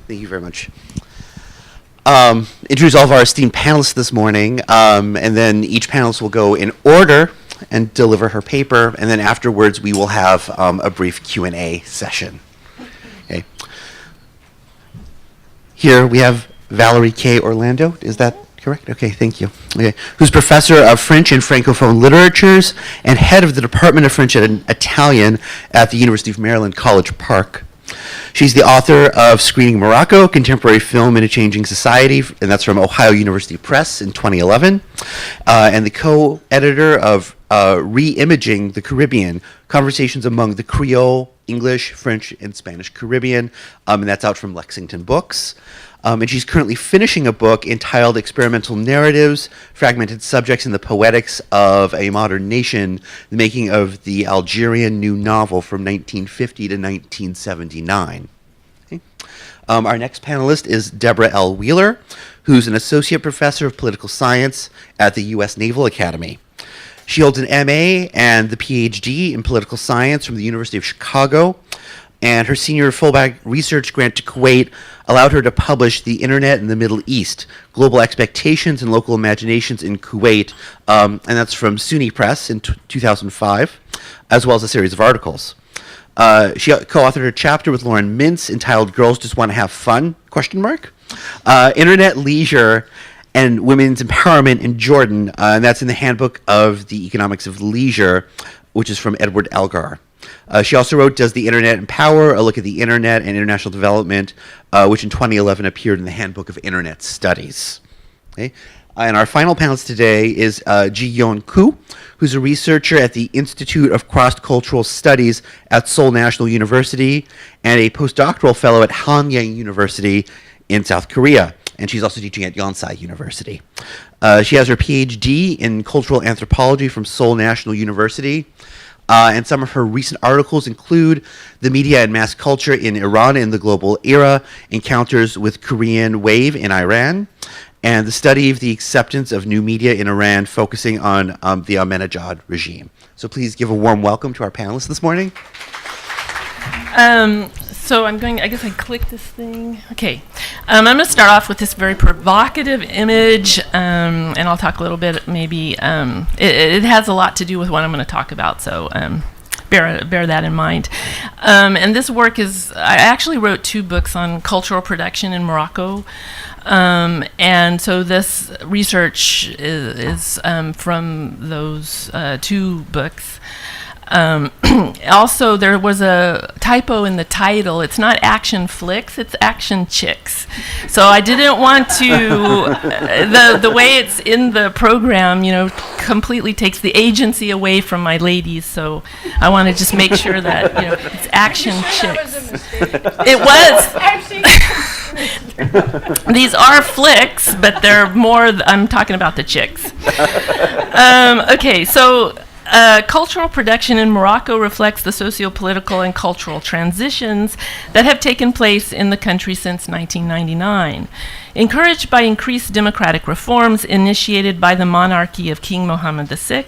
Thank you very much. Introduce all of our esteemed panelists this morning, and then each panelist will go in order and deliver her paper, and then afterwards we will have a brief Q&A session. Okay. Here we have Valerie K. Orlando. Is that correct? Okay, thank you. Okay. Who's professor of French and Francophone literatures and head of the Department of French and Italian at the University of Maryland, College Park. She's the author of Screening Morocco, Contemporary Film in a Changing Society, and that's from Ohio University Press in 2011, and the co-editor of Re-Imaging the Caribbean, Conversations Among the Creole, English, French, and Spanish Caribbean, and that's out from Lexington Books. And she's currently finishing a book entitled Experimental Narratives, Fragmented Subjects and the Poetics of a Modern Nation, the making of the Algerian New Novel from 1950 to 1979. Okay. Our next panelist is Deborah L. Wheeler, who's an associate professor of political science at the U.S. Naval Academy. She holds an MA and the PhD in political science from the University of Chicago, and her senior Fulbright research grant to Kuwait allowed her to publish The Internet in the Middle East, Global Expectations and Local Imaginations in Kuwait, and that's from SUNY Press in 2005, as well as a series of articles. She co-authored a chapter with Lauren Mintz entitled Girls Just Want to Have Fun, ? Internet Leisure and Women's Empowerment in Jordan, and that's in the Handbook of the Economics of Leisure, which is from Edward Elgar. She also wrote Does the Internet Empower? A Look at the Internet and International Development, which in 2011 appeared in the Handbook of Internet Studies. Okay. And our final panelist today is Ji-Yeon Koo, who's a researcher at the Institute of Cross-Cultural Studies at Seoul National University and a postdoctoral fellow at Hanyang University in South Korea. And she's also teaching at Yonsei University. She has her PhD in cultural anthropology from Seoul National University. And some of her recent articles include The Media and Mass Culture in Iran in the Global Era, Encounters with Korean Wave in Iran, and the study of the acceptance of new media in Iran, focusing on the Ahmadinejad regime. So please give a warm welcome to our panelists this morning. So I guess I click this thing. Okay. I'm going to start off with this very provocative image, and I'll talk a little bit, maybe, it has a lot to do with what I'm going to talk about, so bear that in mind. And this work I actually wrote 2 books on cultural production in Morocco, and so this research is from those 2 books. Also, there was a typo in the title. It's not Action Flicks, it's Action Chicks. So I didn't want to, the way it's in the program, completely takes the agency away from my ladies. So I want to just make sure that, it's Action Chicks. It was. These are flicks, but they're more, I'm talking about the chicks. Okay, so cultural production in Morocco reflects the socio-political and cultural transitions that have taken place in the country since 1999. Encouraged by increased democratic reforms initiated by the monarchy of King Mohammed VI,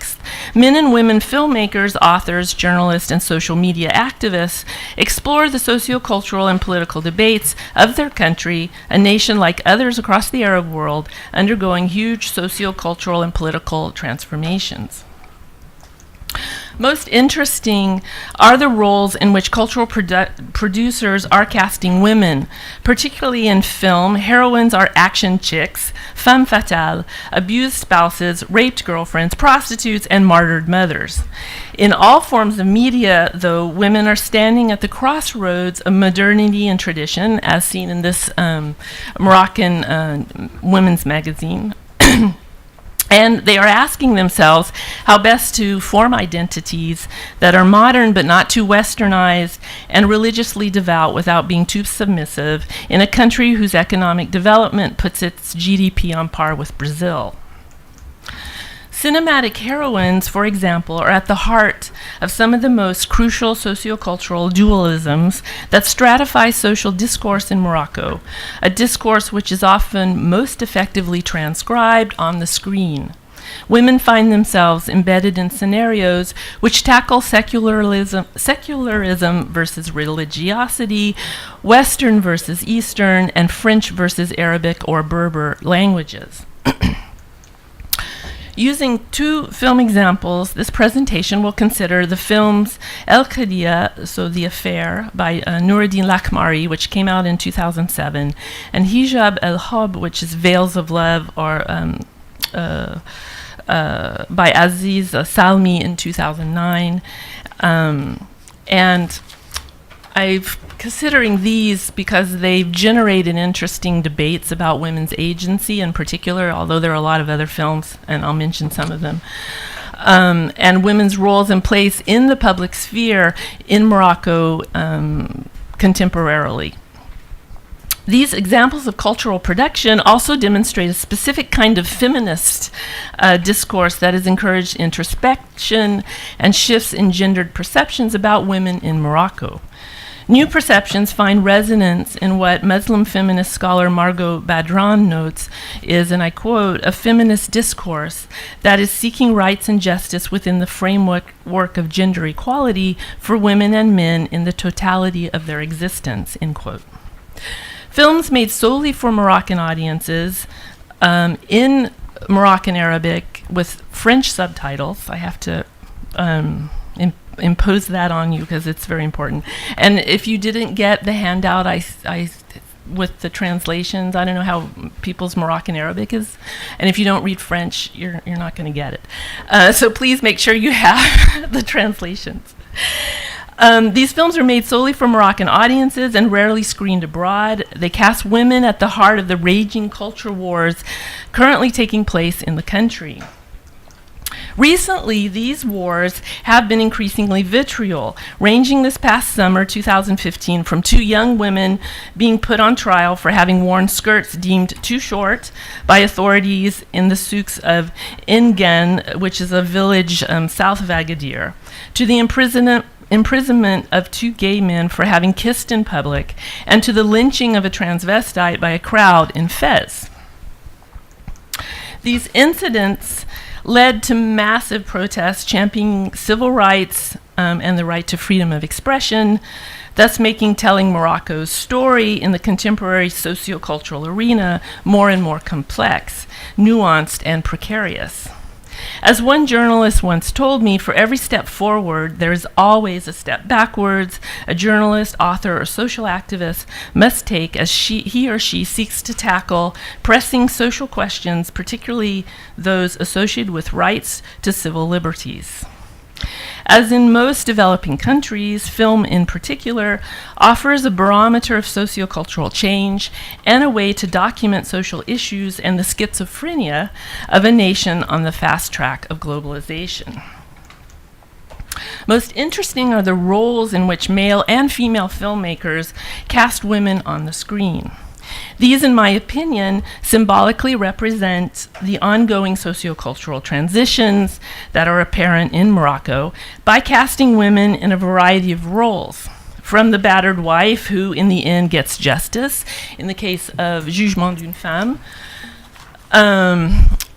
men and women filmmakers, authors, journalists, and social media activists explore the socio-cultural and political debates of their country, a nation like others across the Arab world, undergoing huge socio-cultural and political transformations. Most interesting are the roles in which cultural producers are casting women. Particularly in film, heroines are action chicks, femme fatale, abused spouses, raped girlfriends, prostitutes, and martyred mothers. In all forms of media, though, women are standing at the crossroads of modernity and tradition, as seen in this Moroccan women's magazine. And they are asking themselves how best to form identities that are modern but not too westernized and religiously devout without being too submissive in a country whose economic development puts its GDP on par with Brazil. Cinematic heroines, for example, are at the heart of some of the most crucial sociocultural dualisms that stratify social discourse in Morocco, a discourse which is often most effectively transcribed on the screen. women find themselves embedded in scenarios which tackle secularism versus religiosity, Western versus Eastern, and French versus Arabic or Berber languages. Using two film examples, this presentation will consider the films El Qadiya, so The Affair, by Noureddin Lakhmari, which came out in 2007, and Hijab El Hob, which is Veils of Love, or by Aziz Salmi in 2009. And I've considering these because they've generated interesting debates about women's agency in particular, although there are a lot of other films, and I'll mention some of them, and women's roles and place in the public sphere in Morocco contemporarily. These examples of cultural production also demonstrate a specific kind of feminist discourse that has encouraged introspection and shifts in gendered perceptions about women in Morocco. New perceptions find resonance in what Muslim feminist scholar Margot Badran notes is, and I quote, a feminist discourse that is seeking rights and justice within the framework of gender equality for women and men in the totality of their existence, end quote. Films made solely for Moroccan audiences in Moroccan Arabic with French subtitles. I have to impose that on you because it's very important. And if you didn't get the handout I with the translations, I don't know how people's Moroccan Arabic is, and if you don't read French, you're not going to get it. So please make sure you have the translations. These films are made solely for Moroccan audiences and rarely screened abroad. They cast women at the heart of the raging culture wars currently taking place in the country. Recently, these wars have been increasingly vitriol, ranging this past summer, 2015, from two young women being put on trial for having worn skirts deemed too short by authorities in the souks of Engen, which is a village south of Agadir, to the imprisonment of two gay men for having kissed in public, and to the lynching of a transvestite by a crowd in Fez. These incidents led to massive protests championing civil rights and the right to freedom of expression, thus making telling Morocco's story in the contemporary sociocultural arena more and more complex, nuanced, and precarious. As one journalist once told me, for every step forward, there is always a step backwards a journalist, author, or social activist must take as he or she seeks to tackle pressing social questions, particularly those associated with rights to civil liberties. As in most developing countries, film in particular offers a barometer of sociocultural change and a way to document social issues and the schizophrenia of a nation on the fast track of globalization. Most interesting are the roles in which male and female filmmakers cast women on the screen. These, in my opinion, symbolically represent the ongoing sociocultural transitions that are apparent in Morocco by casting women in a variety of roles, from the battered wife who, in the end, gets justice, in the case of Jugement d'une Femme,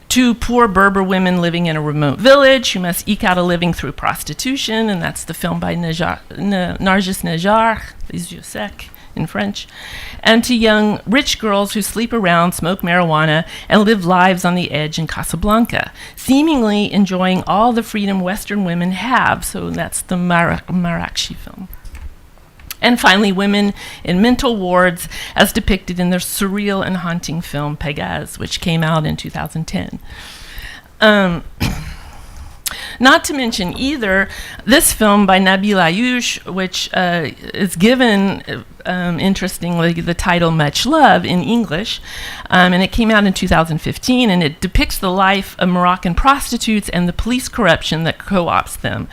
to poor Berber women living in a remote village who must eke out a living through prostitution, and that's the film by Nargis Najjar, Les Yeux Secs, in French, and to young rich girls who sleep around, smoke marijuana, and live lives on the edge in Casablanca, seemingly enjoying all the freedom Western women have. So that's the Marrakchi film. And finally, women in mental wards, as depicted in their surreal and haunting film Pégase, which came out in 2010. Not to mention either this film by Nabil Ayouch, which is given, interestingly, the title Much Love in English, and it came out in 2015, and it depicts the life of Moroccan prostitutes and the police corruption that co-opts them.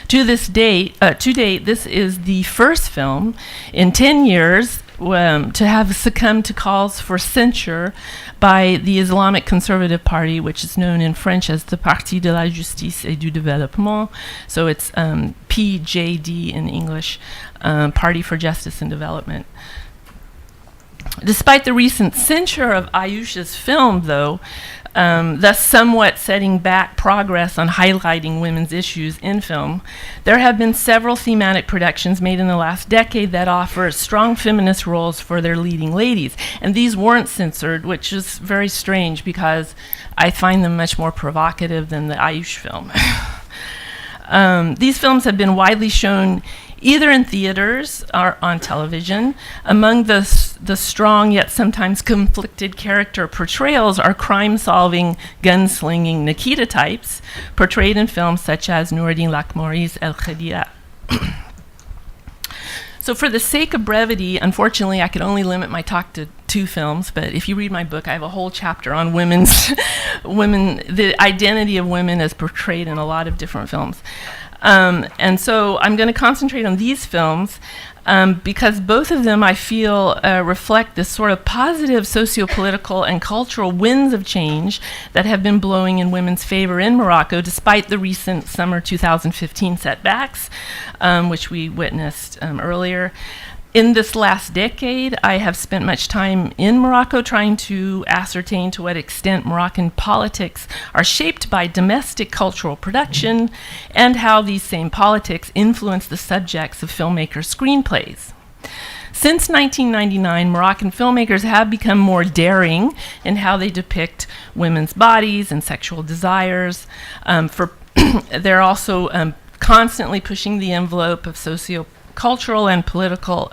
To date, this is the first film in 10 years to have succumbed to calls for censure by the Islamic Conservative Party, which is known in French as the Parti de la Justice et du Développement. So it's PJD in English, Party for Justice and Development. Despite the recent censure of Ayouch's film, though, thus somewhat setting back progress on highlighting women's issues in film. There have been several thematic productions made in the last decade that offer strong feminist roles for their leading ladies, and these weren't censored, which is very strange because I find them much more provocative than the Ayush film. These films have been widely shown either in theaters or on television. Among the strong yet sometimes conflicted character portrayals are crime-solving, gun-slinging Nikita types portrayed in films such as Noureddin Lakmori's El Khadija. So for the sake of brevity, unfortunately, I could only limit my talk to 2 films, but if you read my book, I have a whole chapter on the identity of women as portrayed in a lot of different films. And so I'm going to concentrate on these films because both of them, I feel, reflect this sort of positive socio-political and cultural winds of change that have been blowing in women's favor in Morocco, despite the recent summer 2015 setbacks, which we witnessed earlier. In this last decade, I have spent much time in Morocco trying to ascertain to what extent Moroccan politics are shaped by domestic cultural production and how these same politics influence the subjects of filmmakers' screenplays. Since 1999, Moroccan filmmakers have become more daring in how they depict women's bodies and sexual desires. They're also constantly pushing the envelope of socio-cultural and political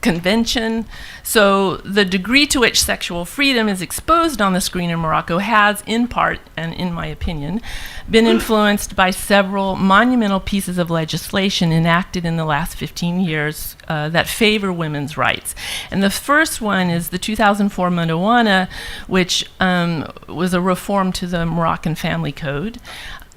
convention. So the degree to which sexual freedom is exposed on the screen in Morocco has, in part, and in my opinion, been influenced by several monumental pieces of legislation enacted in the last 15 years that favor women's rights. And the first one is the 2004 Madawana, which was a reform to the Moroccan Family Code.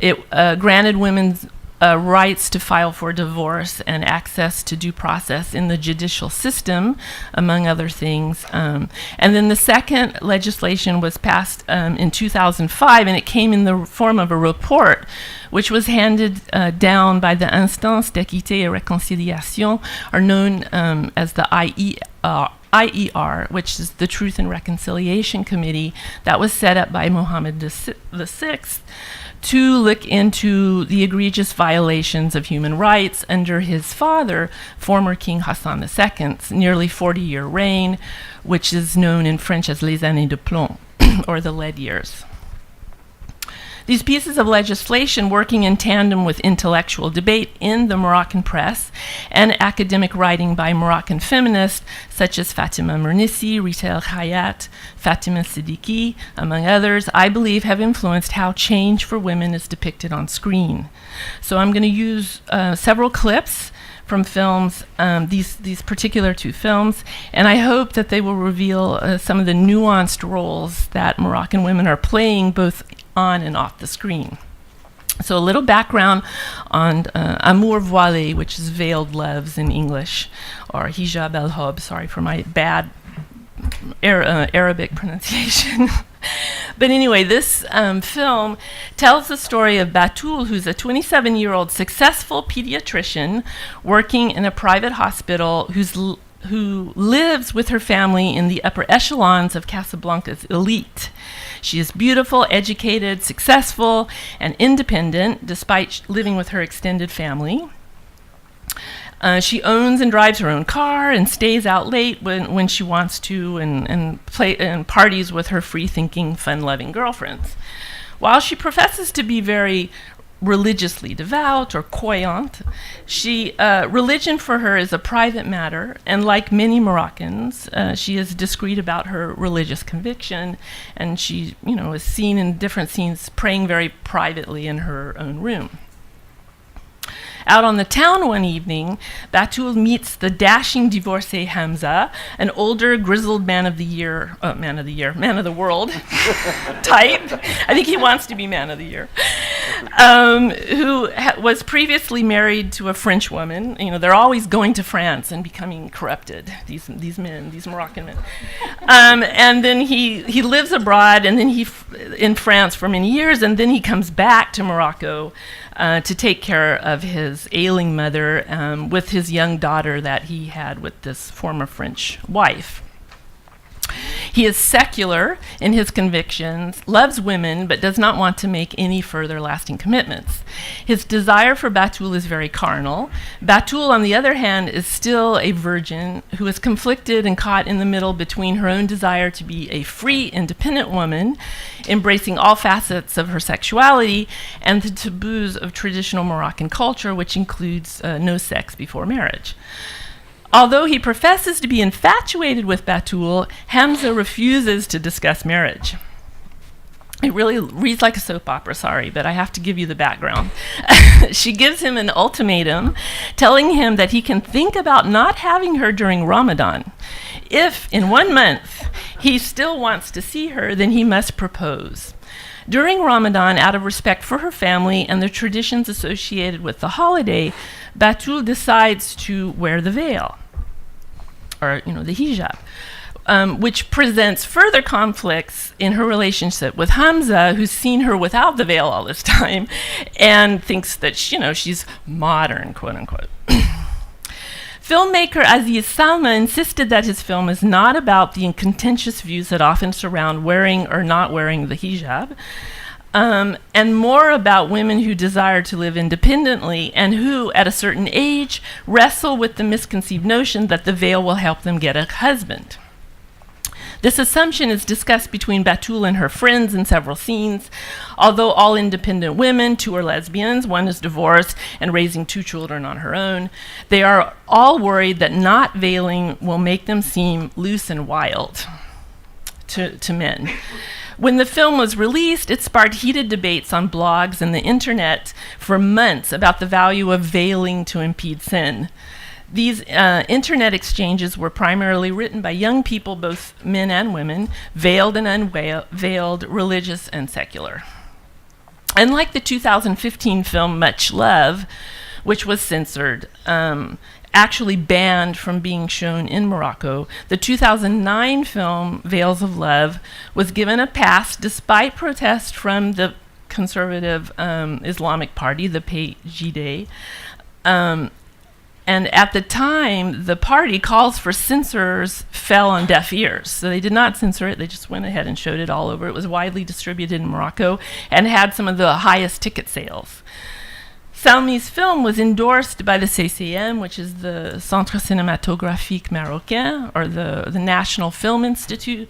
It granted women's rights to file for divorce and access to due process in the judicial system, among other things. And then the second legislation was passed in 2005, and it came in the form of a report, which was handed down by the Instance d'Équité et Réconciliation, or known as the IER, which is the Truth and Reconciliation Committee that was set up by Mohammed VI to look into the egregious violations of human rights under his father, former King Hassan II's nearly 40-year reign, which is known in French as les années de plomb, or the lead years. These pieces of legislation, working in tandem with intellectual debate in the Moroccan press and academic writing by Moroccan feminists such as Fatima Mernissi, Rita El Hayat, Fatima Siddiqui, among others, I believe have influenced how change for women is depicted on screen. So I'm going to use several clips from films, these particular 2 films, and I hope that they will reveal some of the nuanced roles that Moroccan women are playing both on and off the screen. So a little background on Amour Voilé, which is veiled loves in English, or Hijab el-Hob, sorry for my bad Arabic pronunciation. But anyway, this film tells the story of Batoul, who's a 27-year-old successful pediatrician working in a private hospital who lives with her family in the upper echelons of Casablanca's elite. She is beautiful, educated, successful, and independent, despite living with her extended family. She owns and drives her own car and stays out late when she wants to and parties with her free-thinking, fun-loving girlfriends. While she professes to be very religiously devout or croyante, religion for her is a private matter, and like many Moroccans, she is discreet about her religious conviction, and she, is seen in different scenes praying very privately in her own room. Out on the town one evening, Batoul meets the dashing divorcee Hamza, an older, grizzled man of the world type. I think he wants to be man of the year. Who was previously married to a French woman. They're always going to France and becoming corrupted, these men, these Moroccan men. And then he lives abroad, and then in France for many years, and then he comes back to Morocco to take care of his ailing mother with his young daughter that he had with this former French wife. He is secular in his convictions, loves women, but does not want to make any further lasting commitments. His desire for Batul is very carnal. Batul, on the other hand, is still a virgin who is conflicted and caught in the middle between her own desire to be a free, independent woman, embracing all facets of her sexuality, and the taboos of traditional Moroccan culture, which includes no sex before marriage. Although he professes to be infatuated with Batul, Hamza refuses to discuss marriage. It really reads like a soap opera, sorry, but I have to give you the background. She gives him an ultimatum, telling him that he can think about not having her during Ramadan. If, in 1 month, he still wants to see her, then he must propose. During Ramadan, out of respect for her family and the traditions associated with the holiday, Batul decides to wear the veil, or the hijab, which presents further conflicts in her relationship with Hamza, who's seen her without the veil all this time, and thinks that she's modern, quote unquote. Filmmaker Aziz Salma insisted that his film is not about the contentious views that often surround wearing or not wearing the hijab, and more about women who desire to live independently and who, at a certain age, wrestle with the misconceived notion that the veil will help them get a husband. This assumption is discussed between Batul and her friends in several scenes. Although all independent women, 2 are lesbians, 1 is divorced and raising 2 children on her own, they are all worried that not veiling will make them seem loose and wild to men. When the film was released, it sparked heated debates on blogs and the internet for months about the value of veiling to impede sin. These internet exchanges were primarily written by young people, both men and women, veiled and unveiled, religious and secular. Unlike the 2015 film Much Love, which was censored, actually banned from being shown in Morocco, the 2009 film Veils of Love was given a pass despite protests from the conservative Islamic party, the PJD. And at the time, the party calls for censors fell on deaf ears. So they did not censor it. They just went ahead and showed it all over. It was widely distributed in Morocco and had some of the highest ticket sales. Salmi's film was endorsed by the CCM, which is the Centre Cinématographique Marocain, or the National Film Institute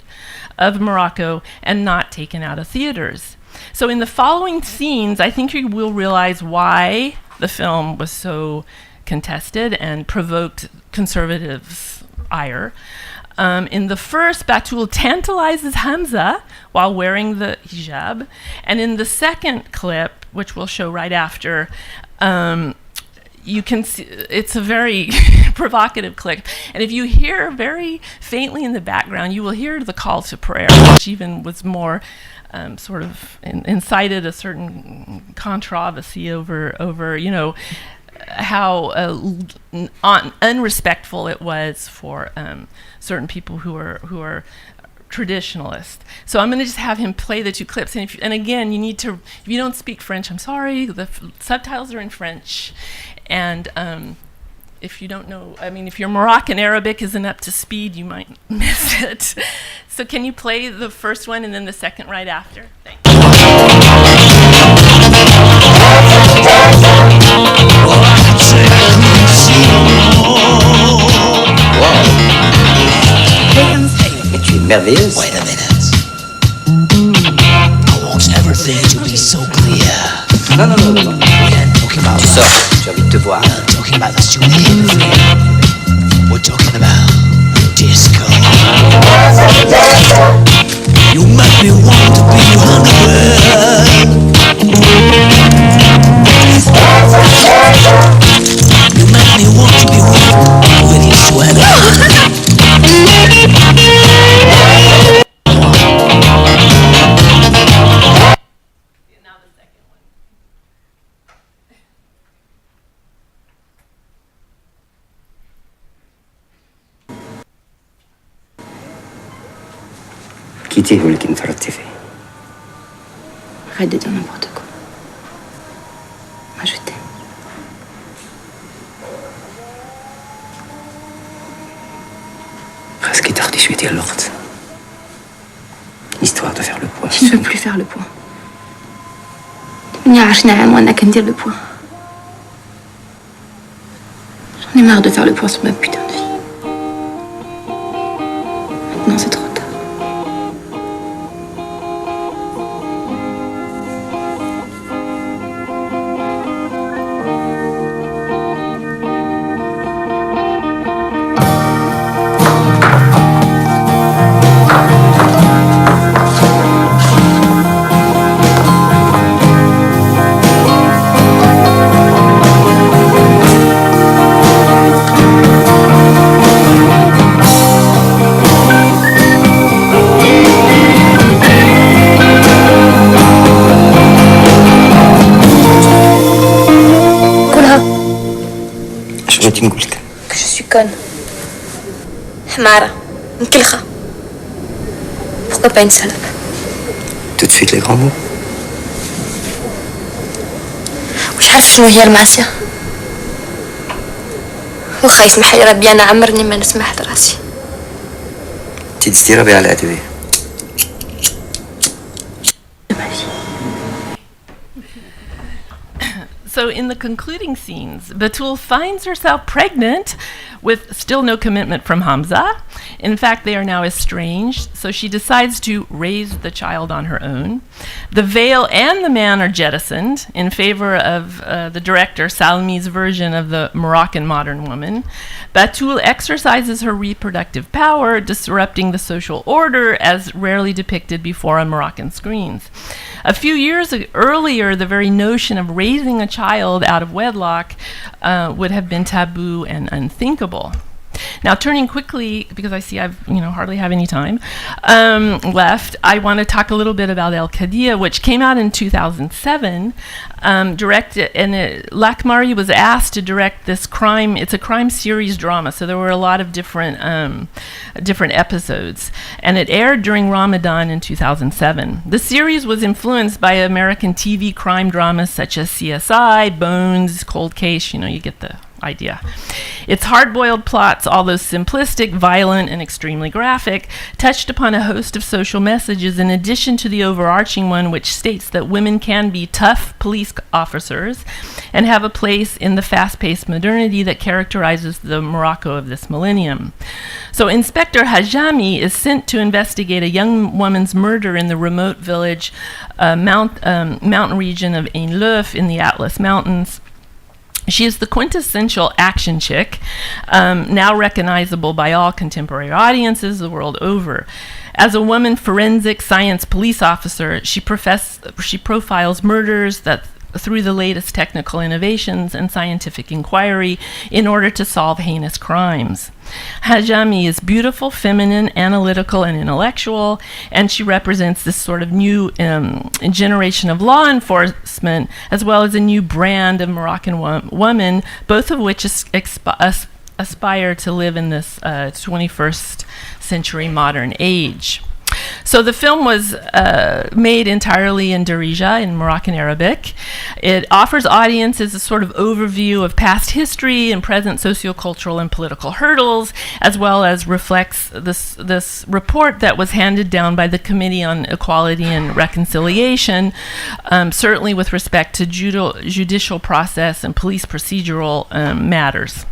of Morocco, and not taken out of theaters. So in the following scenes, I think you will realize why the film was so contested and provoked conservatives' ire. In the first, Batul tantalizes Hamza while wearing the hijab, and in the second clip, which we'll show right after, you can see it's a very provocative clip. And if you hear very faintly in the background, you will hear the call to prayer, which even was more sort of incited a certain controversy over how unrespectful it was for certain people who are traditionalist. So I'm going to just have him play the 2 clips. And again, you need to, if you don't speak French, I'm sorry, the subtitles are in French. And if you don't know, if your Moroccan Arabic isn't up to speed, you might miss it. So can you play the first one and then the second right after? Thanks. Tu es merveilleuse. Wait a minute. I want everything to be so clear. Non. We ain't talking about Tu sors, j'ai envie de te voir. We're not talking about the stupid everything. We're talking about disco. You make me want to be 100. You make me want to be with your swagger. Kitty هو اللي كنت فرطتي فيه. Arrête de dire n'importe quoi. Moi, je t'aime. خاصك تاخدي شوية ديال الوقت. soir de faire le point. Je ne veux plus faire le point. من عشنا عام وانا كندير le point. J'en ai marre de faire le point sur ma putain de vie. Maintenant c'est trop tard. شنو تنقول لك؟ Que je suis conne. حمارة. مكلخة. Pourquoi pas une salope? Tout de suite les grands mots. مش عارف شنو هي المعصية. واخا يسمح لي ربي أنا عمرني ما نسمح لراسي. تدستي ربي على أدبي. So in the concluding scenes, Batul finds herself pregnant with still no commitment from Hamza. In fact, they are now estranged, so she decides to raise the child on her own. The veil and the man are jettisoned in favor of the director Salmi's version of the Moroccan modern woman. Batul exercises her reproductive power, disrupting the social order as rarely depicted before on Moroccan screens. A few years earlier, the very notion of raising a child out of wedlock would have been taboo and unthinkable. Now, turning quickly, because I see I've hardly have any time left, I want to talk a little bit about El Qadiyah, which came out in 2007. Directed, and Lakmari was asked to direct this crime. It's a crime series drama, so there were a lot of different episodes, and it aired during Ramadan in 2007. The series was influenced by American TV crime dramas such as CSI, Bones, Cold Case. You get the idea. Its hard-boiled plots, although simplistic, violent, and extremely graphic, touched upon a host of social messages in addition to the overarching one which states that women can be tough police officers and have a place in the fast-paced modernity that characterizes the Morocco of this millennium. So Inspector Hajami is sent to investigate a young woman's murder in the remote village mountain region of Ain Leuf in the Atlas Mountains. She is the quintessential action chick, now recognizable by all contemporary audiences the world over. As a woman forensic science police officer, she profiles murders that through the latest technical innovations and scientific inquiry in order to solve heinous crimes. Hajami is beautiful, feminine, analytical, and intellectual, and she represents this sort of new generation of law enforcement, as well as a new brand of Moroccan woman, both of which aspire to live in this 21st century modern age. So the film was made entirely in Darija, in Moroccan Arabic. It offers audiences a sort of overview of past history and present sociocultural and political hurdles, as well as reflects this report that was handed down by the Committee on Equality and Reconciliation, certainly with respect to judicial process and police procedural matters.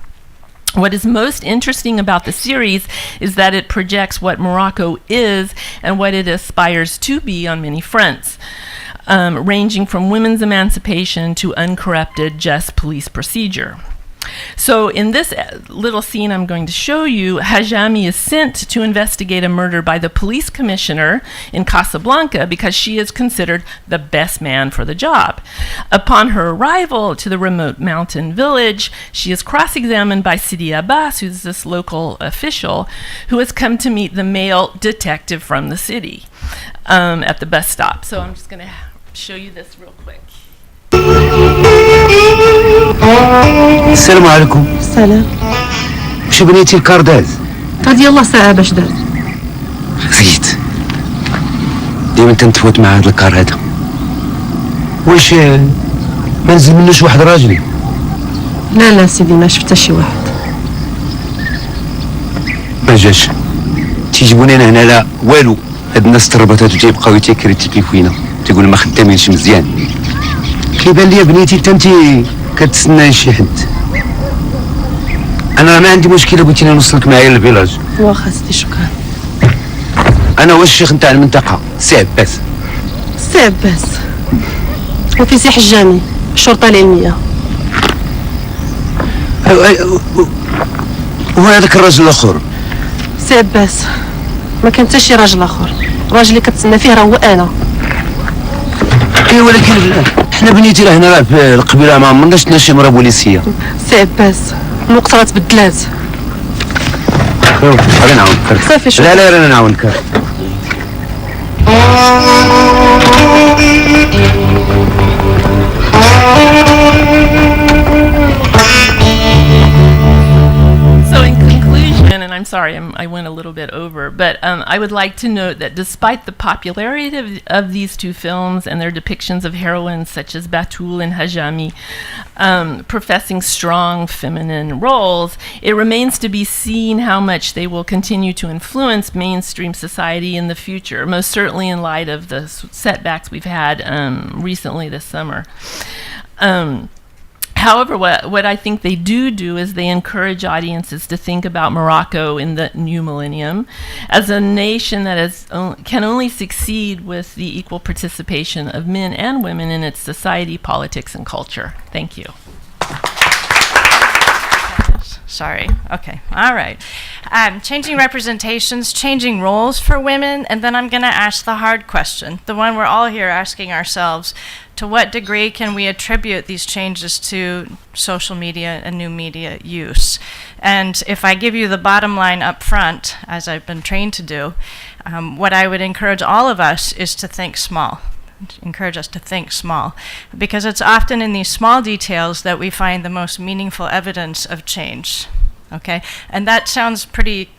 What is most interesting about the series is that it projects what Morocco is and what it aspires to be on many fronts, ranging from women's emancipation to uncorrupted, just police procedure. So in this little scene I'm going to show you, Hajami is sent to investigate a murder by the police commissioner in Casablanca because she is considered the best man for the job. Upon her arrival to the remote mountain village, she is cross-examined by Sidi Abbas, who's this local official, who has come to meet the male detective from the city at the bus stop. So I'm just going to show you this real quick. السلام عليكم. السلام. وش بنيتي الكارداز؟ هادي يلا ساعة باش دارت. خيت ديما تنتفوت مع هاد الكار هذا. واش ما نزل منوش واحد راجلي؟ لا سيدي ما شفت شي واحد. ما جاش تيجيبوني انا هنا لا والو هاد الناس تربطات وتيبقاو تيكريتيكي فينا تيقول ما خدامينش مزيان. كيبان لي بنيتي تنتي كتسناي شي حد. انا ما عندي مشكله بغيتيني نوصلك معايا للفيلاج. واخا سيدي شكرا. انا هو الشيخ نتاع المنطقه سي عباس. سي عباس وفي سي حجامي الشرطه العلميه. وهذاك الرجل الاخر سي عباس ما كان حتى شي راجل اخر، الراجل اللي كتسنى فيه راه هو انا. اي ولكن حنا بنيتي راه هنا في القبيله ما عمرنا شفنا شي مرا بوليسيه. سي عباس الوقت راه تبدلات. غادي نعاونك. صافي شكرا. لا لا انا نعاونك. So in conclusion, and I'm sorry I went a little bit over, but I would like to note that despite the popularity of these two films and their depictions of heroines such as Batul and Hajami professing strong feminine roles, it remains to be seen how much they will continue to influence mainstream society in the future, most certainly in light of the setbacks we've had recently this summer. However, what I think they do is they encourage audiences to think about Morocco in the new millennium as a nation that can only succeed with the equal participation of men and women in its society, politics, and culture. Thank you. Sorry. Okay. All right. Changing representations, changing roles for women, and then I'm going to ask the hard question, the one we're all here asking ourselves. To what degree can we attribute these changes to social media and new media use? And if I give you the bottom line up front, as I've been trained to do, what I would encourage all of us is to think small. Encourage us to think small, because it's often in these small details that we find the most meaningful evidence of change. Okay, and that sounds pretty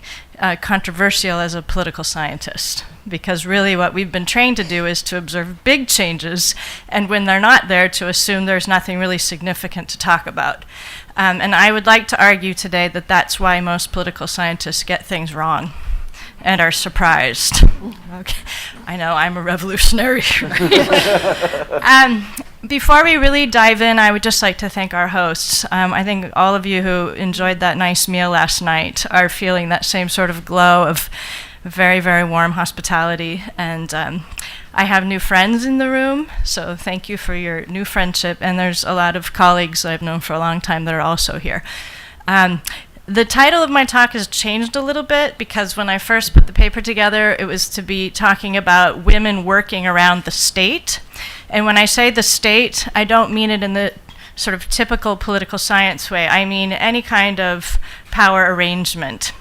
controversial as a political scientist, because really what we've been trained to do is to observe big changes, and when they're not there, to assume there's nothing really significant to talk about. And I would like to argue today that that's why most political scientists get things wrong and are surprised. Okay. I know, I'm a revolutionary. Before we really dive in, I would just like to thank our hosts. I think all of you who enjoyed that nice meal last night are feeling that same sort of glow of very, very warm hospitality. And I have new friends in the room, so thank you for your new friendship. And there's a lot of colleagues I've known for a long time that are also here. The title of my talk has changed a little bit, because when I first put the paper together, it was to be talking about women working around the state. And when I say the state, I don't mean it in the sort of typical political science way. I mean any kind of power arrangement.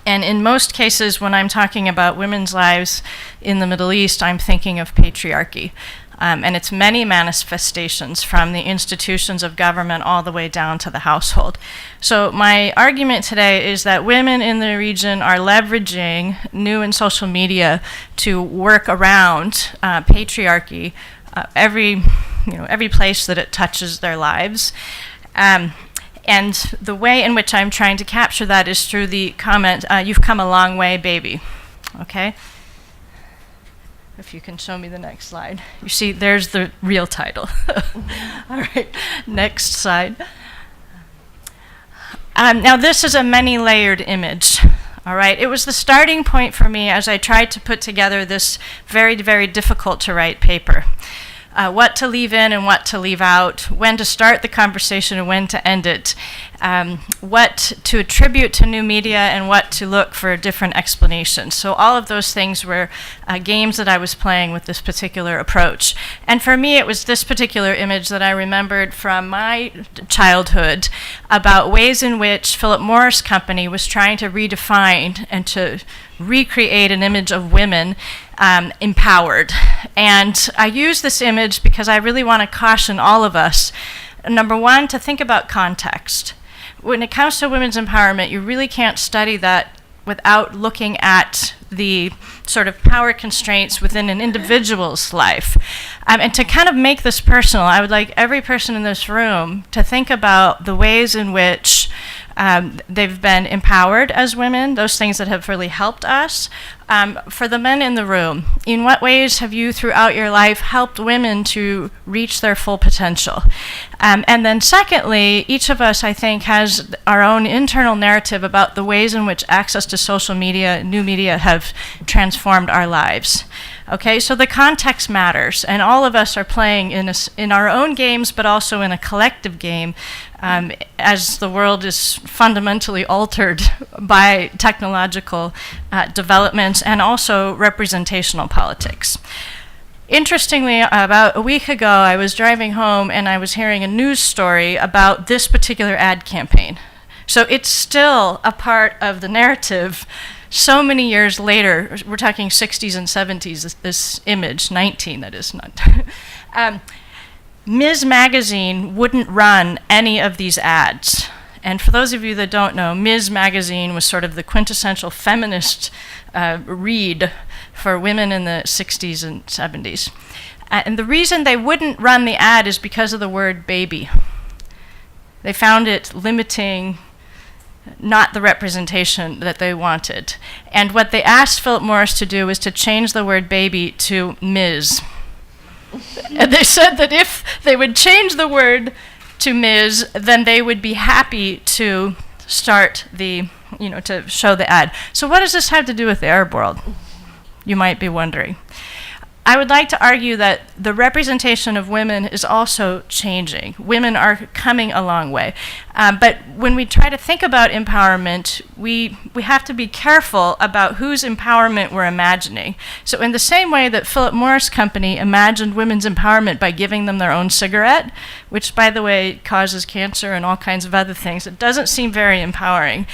And in most cases, when I'm talking about women's lives in the Middle East, I'm thinking of patriarchy. And its many manifestations, from the institutions of government all the way down to the household. So my argument today is that women in the region are leveraging new and social media to work around patriarchy every place that it touches their lives. And the way in which I'm trying to capture that is through the comment, "You've come a long way, baby." Okay? If you can show me the next slide. You see, there's the real title. All right, next slide. Now this is a many-layered image. All right, it was the starting point for me as I tried to put together this very, very difficult to write paper. What to leave in and what to leave out, when to start the conversation and when to end it, what to attribute to new media and what to look for different explanations. So all of those things were games that I was playing with this particular approach. And for me, it was this particular image that I remembered from my childhood about ways in which Philip Morris Company was trying to redefine and to recreate an image of women empowered. And I use this image because I really want to caution all of us, number one, to think about context. When it comes to women's empowerment, you really can't study that without looking at the sort of power constraints within an individual's life. And to kind of make this personal, I would like every person in this room to think about the ways in which they've been empowered as women, those things that have really helped us, For the men in the room, in what ways have you throughout your life helped women to reach their full potential? And then secondly, each of us, I think, has our own internal narrative about the ways in which access to social media, new media, have transformed our lives. Okay, so the context matters, and all of us are playing in our own games, but also in a collective game, as the world is fundamentally altered by technological developments and also representational politics. Interestingly, about a week ago, I was driving home and I was hearing a news story about this particular ad campaign. So it's still a part of the narrative. So many years later, we're talking 60s and 70s, this image, 19 that is not. Ms. Magazine wouldn't run any of these ads. And for those of you that don't know, Ms. Magazine was sort of the quintessential feminist read for women in the 60s and 70s. And the reason they wouldn't run the ad is because of the word baby. They found it limiting, not the representation that they wanted. And what they asked Philip Morris to do was to change the word baby to Ms. And they said that if they would change the word to Ms., then they would be happy to start to show the ad. So what does this have to do with the Arab world? You might be wondering. I would like to argue that the representation of women is also changing. Women are coming a long way. But when we try to think about empowerment, we have to be careful about whose empowerment we're imagining. So in the same way that Philip Morris Company imagined women's empowerment by giving them their own cigarette, which, by the way, causes cancer and all kinds of other things, it doesn't seem very empowering.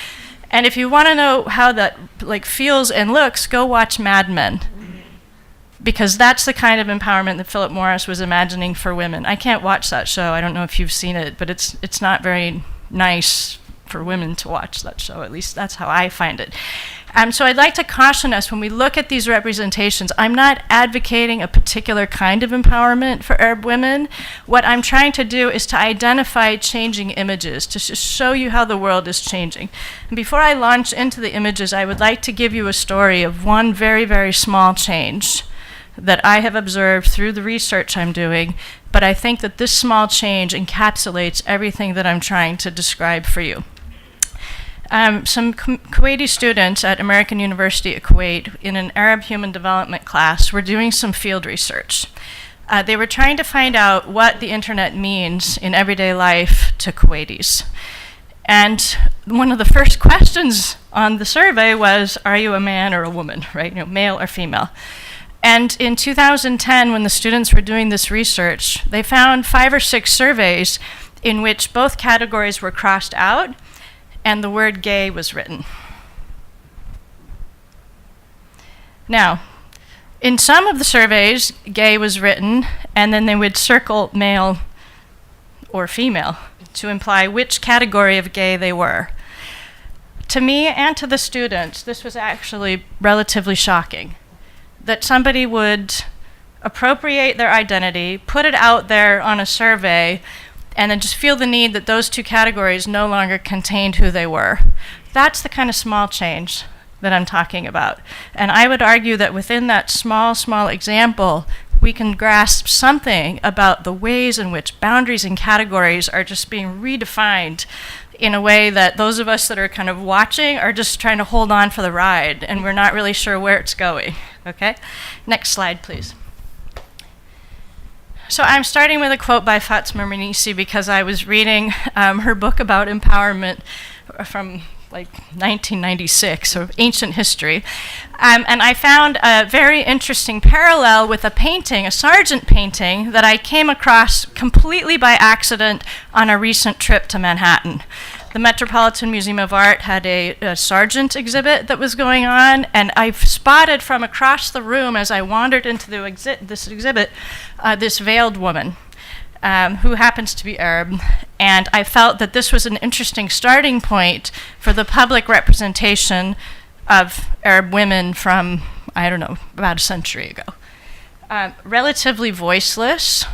And if you want to know how that feels and looks, go watch Mad Men. Because that's the kind of empowerment that Philip Morris was imagining for women. I can't watch that show. I don't know if you've seen it, but it's not very nice for women to watch that show. At least that's how I find it. So I'd like to caution us when we look at these representations. I'm not advocating a particular kind of empowerment for Arab women. What I'm trying to do is to identify changing images, to show you how the world is changing. And before I launch into the images, I would like to give you a story of one very, very small change that I have observed through the research I'm doing, but I think that this small change encapsulates everything that I'm trying to describe for you. Some Kuwaiti students at American University at Kuwait in an Arab human development class were doing some field research. They were trying to find out what the internet means in everyday life to Kuwaitis. And one of the first questions on the survey was, are you a man or a woman, right? Male or female? And in 2010, when the students were doing this research, they found 5 or 6 surveys in which both categories were crossed out and the word gay was written. Now, in some of the surveys, gay was written, and then they would circle male or female to imply which category of gay they were. To me and to the students, this was actually relatively shocking. That somebody would appropriate their identity, put it out there on a survey, and then just feel the need that those 2 categories no longer contained who they were. That's the kind of small change that I'm talking about. And I would argue that within that small example, we can grasp something about the ways in which boundaries and categories are just being redefined in a way that those of us that are kind of watching are just trying to hold on for the ride, and we're not really sure where it's going. Okay? Next slide, please. So I'm starting with a quote by Fatima Mernissi because I was reading her book about empowerment from 1996, so ancient history. And I found a very interesting parallel with a painting, a Sargent painting, that I came across completely by accident on a recent trip to Manhattan. The Metropolitan Museum of Art had a Sargent exhibit that was going on, and I spotted from across the room as I wandered into this exhibit this veiled woman who happens to be Arab, and I felt that this was an interesting starting point for the public representation of Arab women from, I don't know, about a century ago. Relatively voiceless,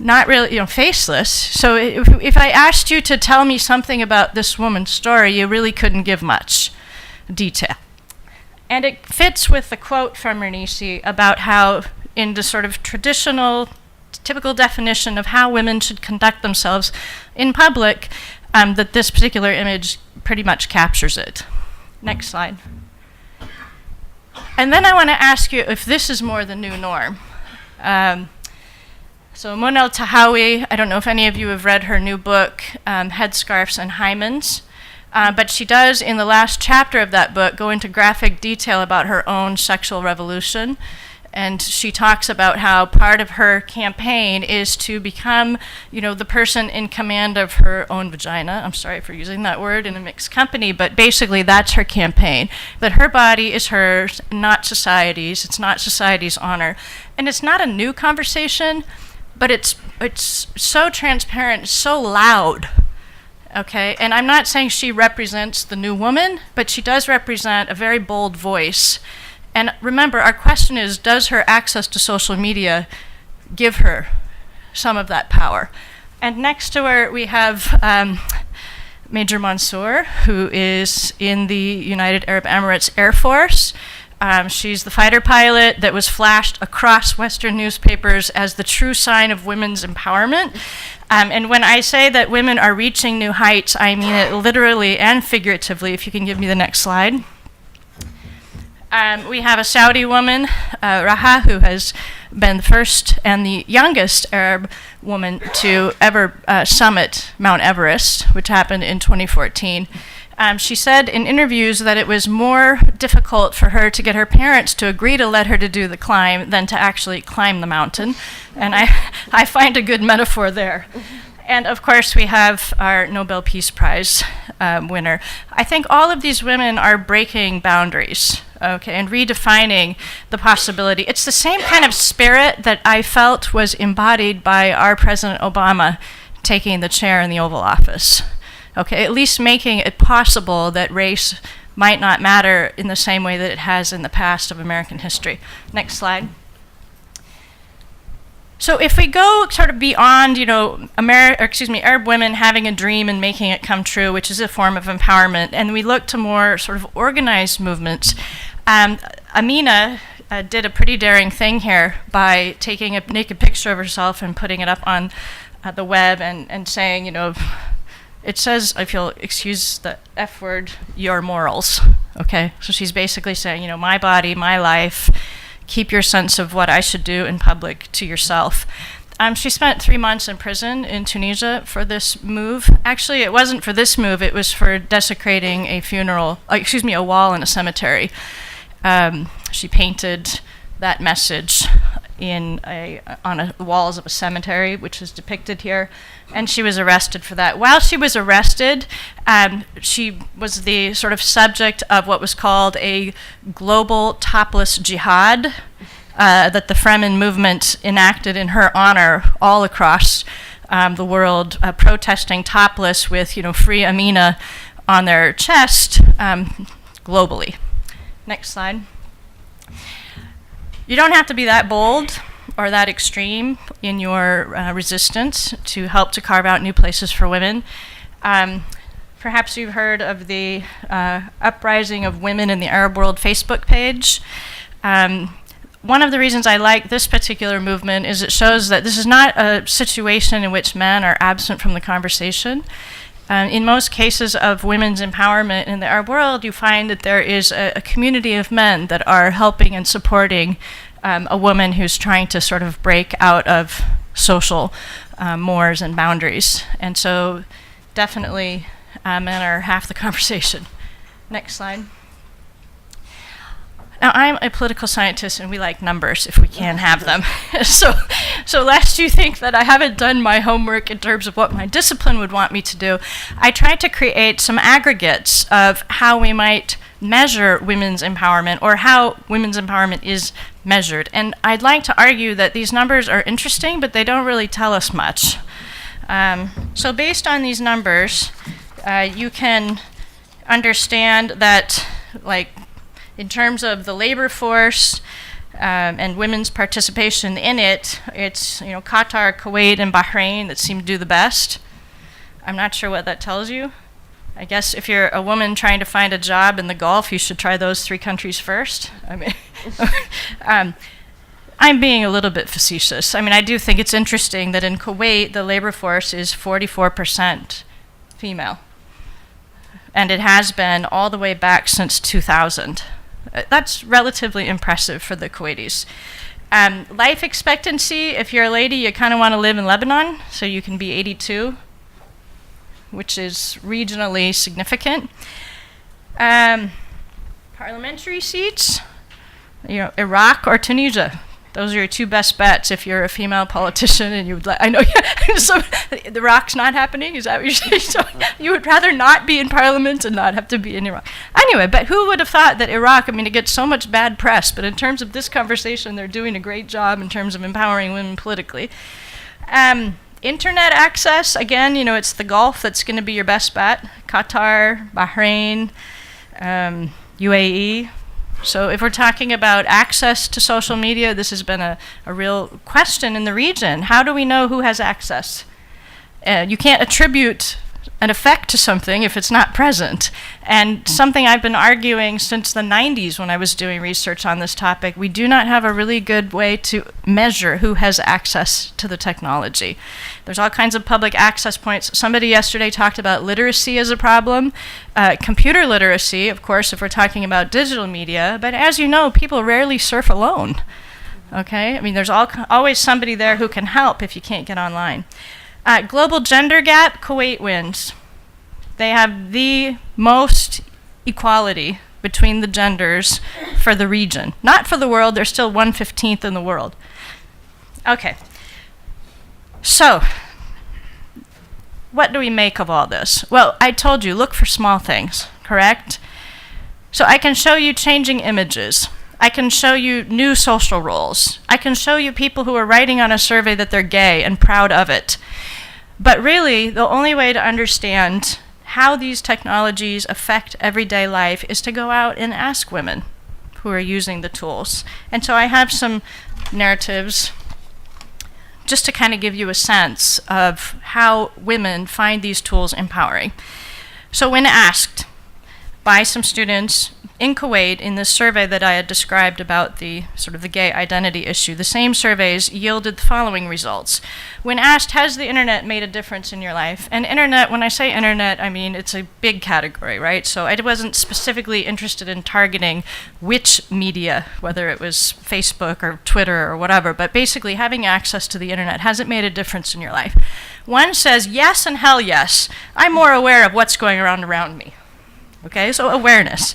not really, faceless. So if I asked you to tell me something about this woman's story, you really couldn't give much detail. And it fits with the quote from Renisi about how, in the sort of traditional, typical definition of how women should conduct themselves in public, that this particular image pretty much captures it. Next slide. And then I want to ask you if this is more the new norm. So Monel Tahawi, I don't know if any of you have read her new book, Headscarves and Hymens, but she does, in the last chapter of that book, go into graphic detail about her own sexual revolution. And she talks about how part of her campaign is to become, the person in command of her own vagina. I'm sorry for using that word in a mixed company, but basically that's her campaign. That her body is hers, not society's. It's not society's honor. And it's not a new conversation, but it's so transparent, so loud. Okay, and I'm not saying she represents the new woman, but she does represent a very bold voice. And remember, our question is, does her access to social media give her some of that power? And next to her, we have Major Mansour, who is in the United Arab Emirates Air Force. She's the fighter pilot that was flashed across Western newspapers as the true sign of women's empowerment. And when I say that women are reaching new heights, I mean it literally and figuratively. If you can give me the next slide. We have a Saudi woman, Raha, who has been the first and the youngest Arab woman to ever summit Mount Everest, which happened in 2014. She said in interviews that it was more difficult for her to get her parents to agree to let her to do the climb than to actually climb the mountain. And I find a good metaphor there. And of course, we have our Nobel Peace Prize winner. I think all of these women are breaking boundaries, okay, and redefining the possibility. It's the same kind of spirit that I felt was embodied by our President Obama taking the chair in the Oval Office. Okay, at least making it possible that race might not matter in the same way that it has in the past of American history. Next slide. So if we go sort of beyond, Arab women having a dream and making it come true, which is a form of empowerment, and we look to more sort of organized movements, Amina did a pretty daring thing here by taking a naked picture of herself and putting it up on the web and saying, it says, if you'll excuse the F word, your morals, okay? So she's basically saying, my body, my life, keep your sense of what I should do in public to yourself. She spent 3 months in prison in Tunisia for this move. Actually, it wasn't for this move, it was for desecrating a wall in a cemetery. She painted that message on the walls of a cemetery, which is depicted here, and she was arrested for that. While she was arrested, she was the sort of subject of what was called a global topless jihad that the Fremen movement enacted in her honor all across the world, protesting topless with, free Amina on their chest globally. Next slide. You don't have to be that bold or that extreme in your resistance to help to carve out new places for women. Perhaps you've heard of the Uprising of Women in the Arab World Facebook page. One of the reasons I like this particular movement is it shows that this is not a situation in which men are absent from the conversation. In most cases of women's empowerment in the Arab world, you find that there is a community of men that are helping and supporting a woman who's trying to sort of break out of social mores and boundaries. And so definitely men are half the conversation. Next slide. Now, I'm a political scientist, and we like numbers if we can have them. So lest you think that I haven't done my homework in terms of what my discipline would want me to do, I tried to create some aggregates of how we might measure women's empowerment or how women's empowerment is measured. And I'd like to argue that these numbers are interesting, but they don't really tell us much. So based on these numbers, you can understand that, in terms of the labor force and women's participation in it, it's Qatar, Kuwait, and Bahrain that seem to do the best. I'm not sure what that tells you. I guess if you're a woman trying to find a job in the Gulf, you should try those 3 countries first. I mean, I'm being a little bit facetious. I mean, I do think it's interesting that in Kuwait, the labor force is 44% female. And it has been all the way back since 2000. That's relatively impressive for the Kuwaitis. Life expectancy, if you're a lady, you kind of want to live in Lebanon, so you can be 82, which is regionally significant. Parliamentary seats, Iraq or Tunisia. Those are your 2 best bets if you're a female politician and you would I know, so the Iraq's not happening, is that what you're saying? So you would rather not be in parliament and not have to be in Iraq. Anyway, but who would have thought that Iraq, I mean, it gets so much bad press, but in terms of this conversation, they're doing a great job in terms of empowering women politically. Internet access, again, it's the Gulf that's going to be your best bet. Qatar, Bahrain, UAE. So if we're talking about access to social media, this has been a real question in the region. How do we know who has access? You can't attribute an effect to something if it's not present. And something I've been arguing since the 90s when I was doing research on this topic, we do not have a really good way to measure who has access to the technology. There's all kinds of public access points. Somebody yesterday talked about literacy as a problem. Computer literacy, of course, if we're talking about digital media, but as you know, people rarely surf alone. Okay? I mean, there's always somebody there who can help if you can't get online. Global gender gap, Kuwait wins. They have the most equality between the genders for the region. Not for the world, they're still 1/15 in the world. Okay. So, what do we make of all this? Well, I told you, look for small things, correct? So I can show you changing images. I can show you new social roles. I can show you people who are writing on a survey that they're gay and proud of it. But really, the only way to understand how these technologies affect everyday life is to go out and ask women who are using the tools. And so I have some narratives just to kind of give you a sense of how women find these tools empowering. So when asked by some students in Kuwait in this survey that I had described about the sort of the gay identity issue, the same surveys yielded the following results. When asked, has the internet made a difference in your life? And internet, when I say internet, I mean it's a big category, right? So I wasn't specifically interested in targeting which media, whether it was Facebook or Twitter or whatever, but basically having access to the internet, has it made a difference in your life? One says, yes and hell yes. I'm more aware of what's going around me. Okay, so awareness.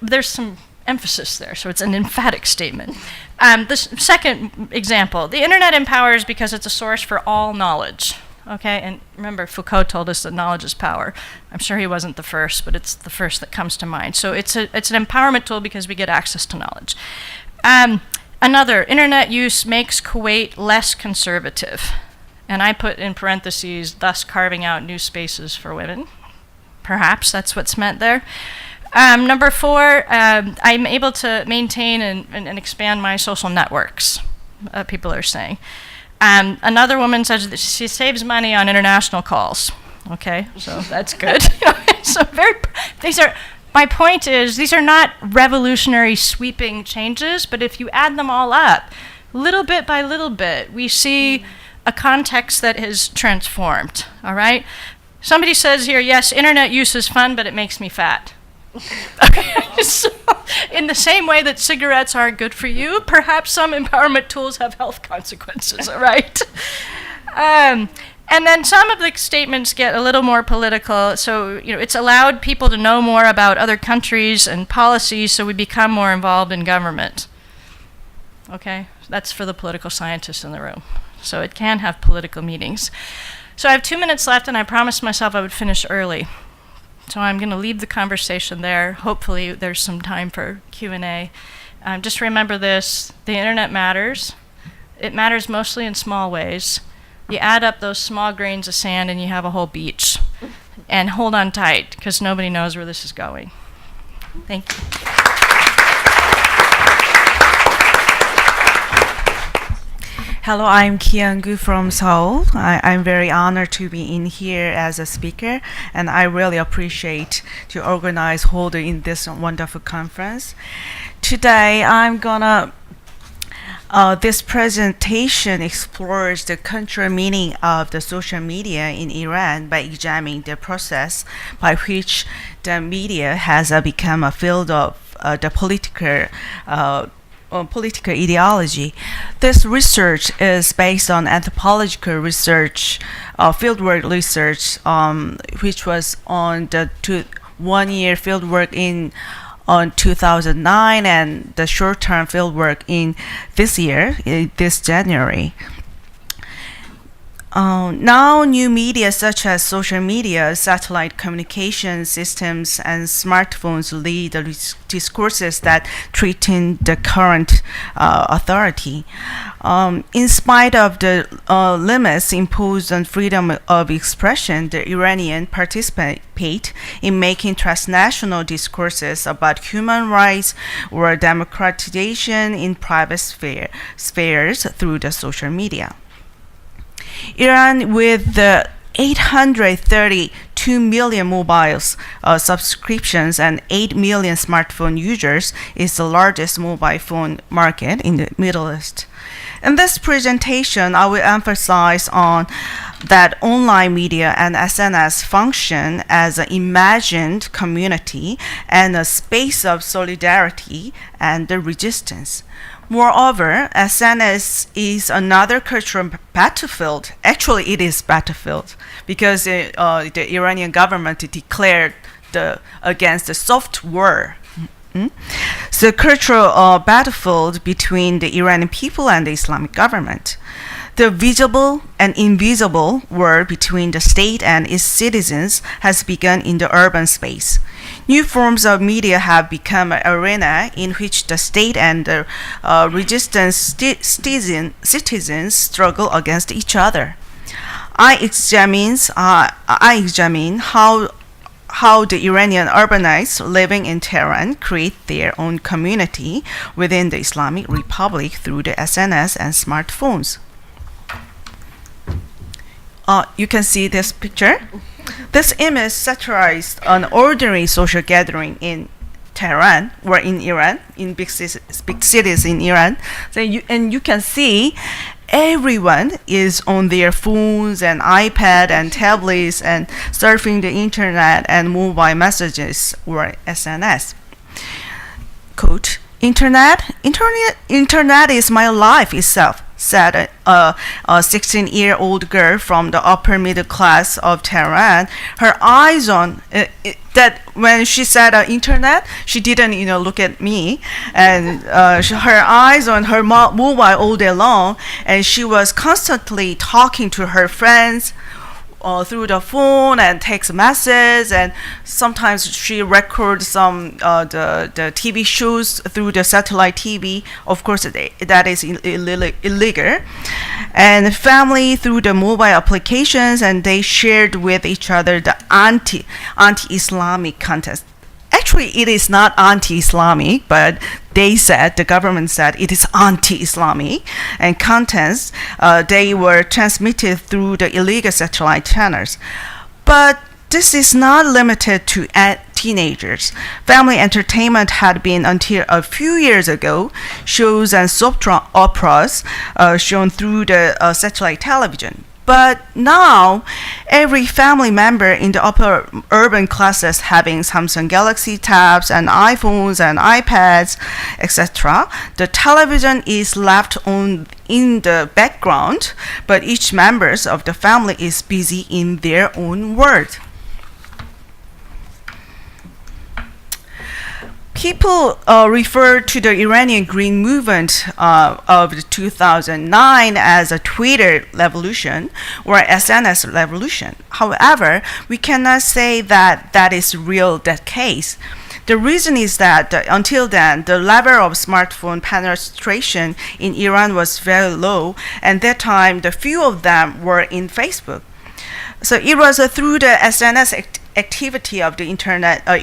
There's some emphasis there, so it's an emphatic statement. The second example, the internet empowers because it's a source for all knowledge. Okay, and remember, Foucault told us that knowledge is power. I'm sure he wasn't the first, but it's the first that comes to mind. So it's an empowerment tool because we get access to knowledge. Another, internet use makes Kuwait less conservative. And I put in parentheses, thus carving out new spaces for women. Perhaps that's what's meant there. Number 4, I'm able to maintain and expand my social networks, people are saying. Another woman says that she saves money on international calls. Okay, so that's good. So my point is, these are not revolutionary sweeping changes, but if you add them all up, little bit by little bit, we see a context that is transformed, all right? Somebody says here, yes, internet use is fun, but it makes me fat. Okay, so in the same way that cigarettes aren't good for you, perhaps some empowerment tools have health consequences, all right? And then some of the statements get a little more political. So, it's allowed people to know more about other countries and policies, so we become more involved in government. Okay, that's for the political scientists in the room. So it can have political meanings. So I have 2 minutes left, and I promised myself I would finish early. So I'm going to leave the conversation there. Hopefully there's some time for Q&A. Just remember this, the internet matters. It matters mostly in small ways. You add up those small grains of sand and you have a whole beach. And hold on tight, because nobody knows where this is going. Thank you. Hello, I'm Kyung-gu from Seoul. I'm very honored to be in here as a speaker, and I really appreciate to organize holding this wonderful conference. Today, this presentation explores the cultural meaning of the social media in Iran by examining the process by which the media has become a field of the political ideology. This research is based on anthropological research, fieldwork research, which was on the 1 year fieldwork on 2009 and the short-term fieldwork in this year, this January. Now, new media such as social media, satellite communication systems, and smartphones lead the discourses that threaten the current authority. In spite of the limits imposed on freedom of expression, the Iranians participate in making transnational discourses about human rights or democratization in private spheres through the social media. Iran, with the 832 million mobiles subscriptions and 8 million smartphone users, is the largest mobile phone market in the Middle East. In this presentation, I will emphasize on that online media and SNS function as an imagined community and a space of solidarity and resistance. Moreover, SNS is another cultural battlefield. Actually, it is battlefield because the Iranian government declared against the soft war. So, cultural battlefield between the Iranian people and the Islamic government. The visible and invisible war between the state and its citizens has begun in the urban space. New forms of media have become an arena in which the state and the resistance citizens struggle against each other. I examine how the Iranian urbanites living in Tehran create their own community within the Islamic Republic through the SNS and smartphones. You can see this picture. This image satirized an ordinary social gathering in Tehran or in Iran, in big cities in Iran. So you can see everyone is on their phones and iPad and tablets and surfing the internet and mobile messages or SNS. Quote, Internet is my life itself, said a 16-year-old girl from the upper middle class of Tehran. Her eyes on that when she said internet, she didn't look at me, and her eyes on her mobile all day long, and she was constantly talking to her friends through the phone and text messages, and sometimes she records some the TV shows through the satellite TV. Of course, that is illegal. And family through the mobile applications, and they shared with each other the anti-Islamic content. Actually, it is not anti-Islamic, but the government said it is anti-Islamic, and contents they were transmitted through the illegal satellite channels. But this is not limited to teenagers. Family entertainment had been, until a few years ago, shows and soap operas shown through the satellite television. But now, every family member in the upper urban classes having Samsung Galaxy tabs and iPhones and iPads, etc., the television is left on in the background, but each member of the family is busy in their own world. People refer to the Iranian Green Movement of 2009 as a Twitter revolution or SNS revolution. However, we cannot say that is that case. The reason is that until then, the level of smartphone penetration in Iran was very low, and that time the few of them were in Facebook. So it was through the SNS activity of the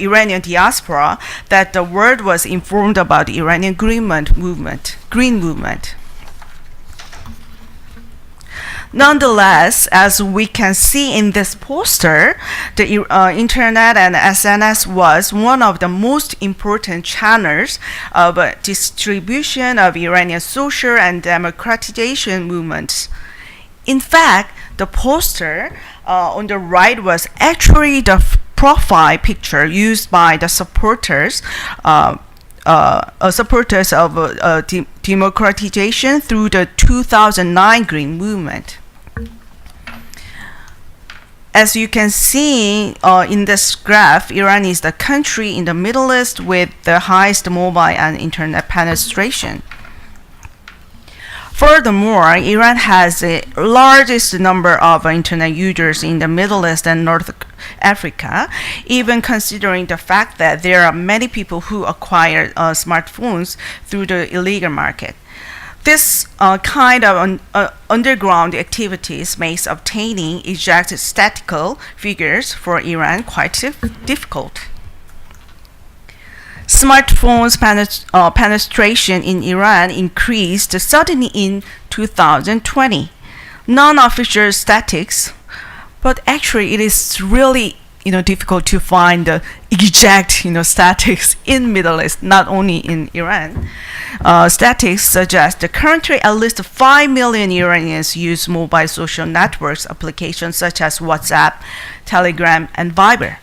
Iranian diaspora that the world was informed about the Iranian Green Movement. Nonetheless, as we can see in this poster, the internet and SNS was one of the most important channels of distribution of Iranian social and democratization movements. In fact, the poster on the right was actually the profile picture used by the supporters of democratization through the 2009 Green Movement. As you can see in this graph, Iran is the country in the Middle East with the highest mobile and internet penetration. Furthermore, Iran has the largest number of internet users in the Middle East and North Africa, even considering the fact that there are many people who acquire smartphones through the illegal market. This kind of underground activities makes obtaining exact statistical figures for Iran quite difficult. Smartphones penetration in Iran increased suddenly in 2020. Non-official statistics, but actually it is really difficult to find the exact statistics in Middle East, not only in Iran. Statistics suggest that currently at least 5 million Iranians use mobile social networks applications such as WhatsApp, Telegram, and Viber.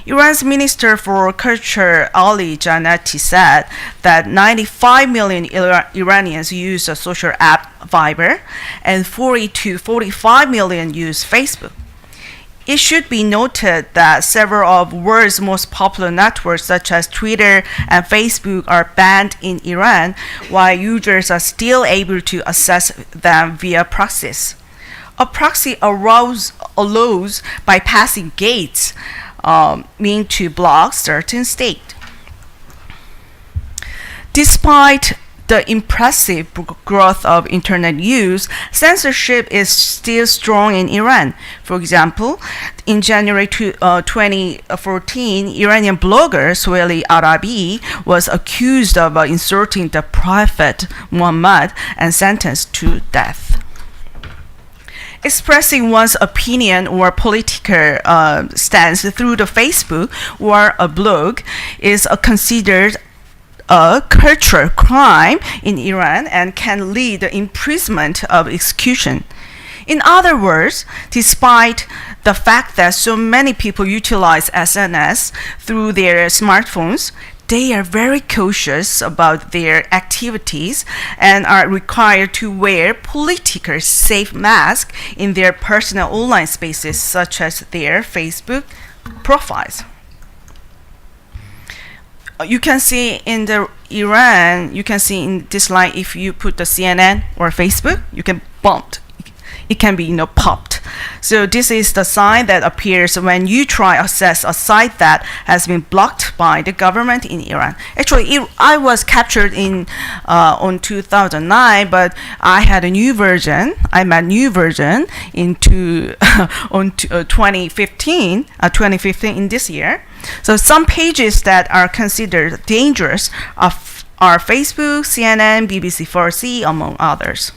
Iran's Minister for Culture Ali Jannati said that 95 million Iranians use the social app Viber and 40 to 45 million use Facebook. It should be noted that several of the world's most popular networks such as Twitter and Facebook are banned in Iran, while users are still able to access them via proxies. A proxy allows bypassing gates mean to block certain state. Despite the impressive growth of internet use, censorship is still strong in Iran. For example, in January 2014, Iranian blogger Sueli Arabi was accused of insulting the Prophet Muhammad and sentenced to death. Expressing one's opinion or political stance through the Facebook or a blog is considered a cultural crime in Iran and can lead to imprisonment of execution. In other words, despite the fact that so many people utilize SNS through their smartphones, they are very cautious about their activities and are required to wear politically safe masks in their personal online spaces, such as their Facebook profiles. You can see in the Iran, you can see in this line, if you put the CNN or Facebook, you can bumped. It can be popped. So this is the sign that appears when you try access a site that has been blocked by the government in Iran. Actually, I was captured on 2009, but I had a new version. I made new version into on 2015 in this year. So some pages that are considered dangerous are Facebook, CNN, BBC 4C, among others.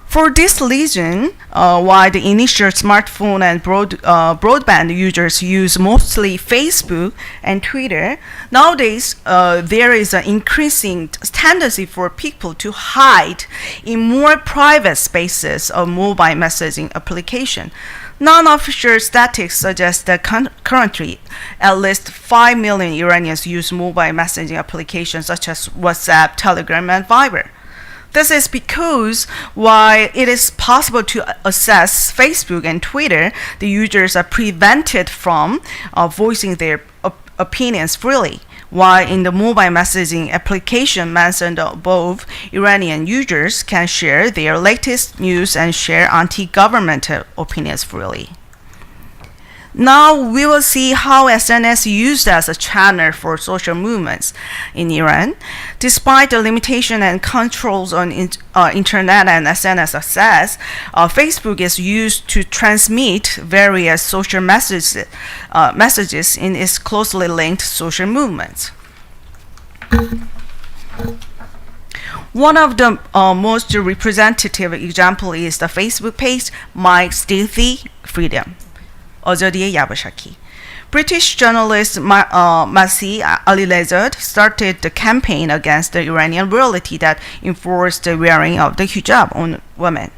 For this reason, while the initial smartphone and broadband users use mostly Facebook and Twitter, nowadays there is an increasing tendency for people to hide in more private spaces of mobile messaging application. Non-official statistics suggest that currently at least 5 million Iranians use mobile messaging applications such as WhatsApp, Telegram, and Viber. This is because while it is possible to access Facebook and Twitter, the users are prevented from voicing their opinions freely. While in the mobile messaging application mentioned above, Iranian users can share their latest news and share anti-government opinions freely. Now we will see how SNS is used as a channel for social movements in Iran. Despite the limitation and controls on internet and SNS access, Facebook is used to transmit various social messages in its closely linked social movements. One of the most representative example is the Facebook page My Stealthy Freedom. 어저디의 야부샤키. British journalist Masih Alilezad started the campaign against the Iranian royalty that enforced the wearing of the hijab on women.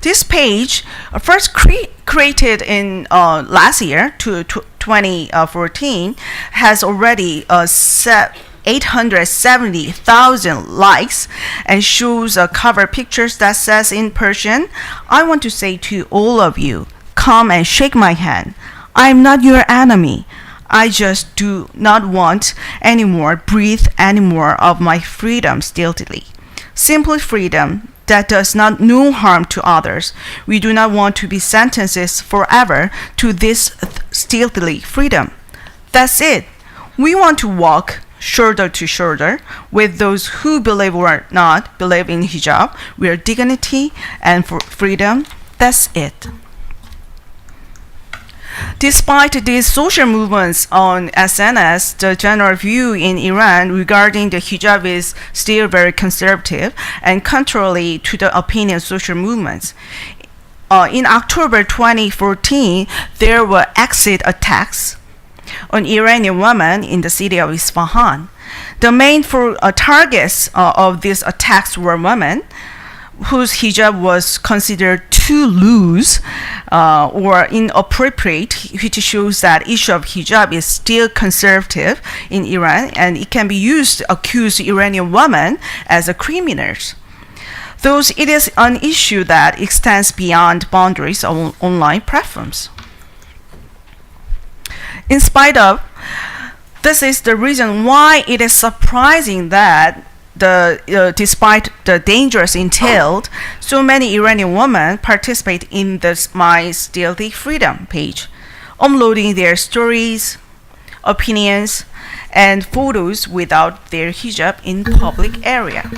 This page, first created in last year, 2014, has already 870,000 likes and shows cover pictures that says in Persian, "I want to say to all of you, come and shake my hand. I'm not your enemy. I just do not want anymore, breathe anymore of my freedom stealthily. Simply freedom that does not no harm to others. We do not want to be sentenced forever to this stealthily freedom. That's it. We want to walk shoulder to shoulder with those who believe or not believe in hijab, with dignity and for freedom. That's it." Despite these social movements on SNS, the general view in Iran regarding the hijab is still very conservative and contrary to the opinion of social movements. In October 2014, there were exit attacks on Iranian women in the city of Isfahan. The main targets of these attacks were women whose hijab was considered too loose or inappropriate, which shows that issue of hijab is still conservative in Iran, and it can be used to accuse Iranian women as criminals. Thus, it is an issue that extends beyond boundaries of online platforms. In spite of, this is the reason why it is surprising that despite the dangers entailed, so many Iranian women participate in this My Stealthy Freedom page, uploading their stories, opinions, and photos without their hijab in public area.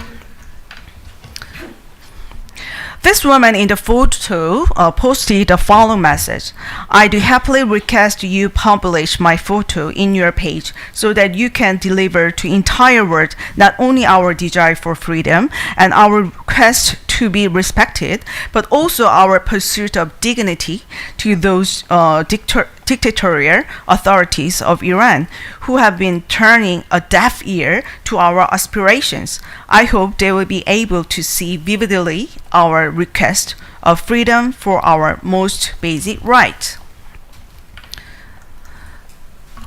This woman in the photo posted the following message: "I do happily request you publish my photo in your page so that you can deliver to entire world not only our desire for freedom and our request to be respected, but also our pursuit of dignity to those dictatorial authorities of Iran who have been turning a deaf ear to our aspirations. I hope they will be able to see vividly our request of freedom for our most basic right."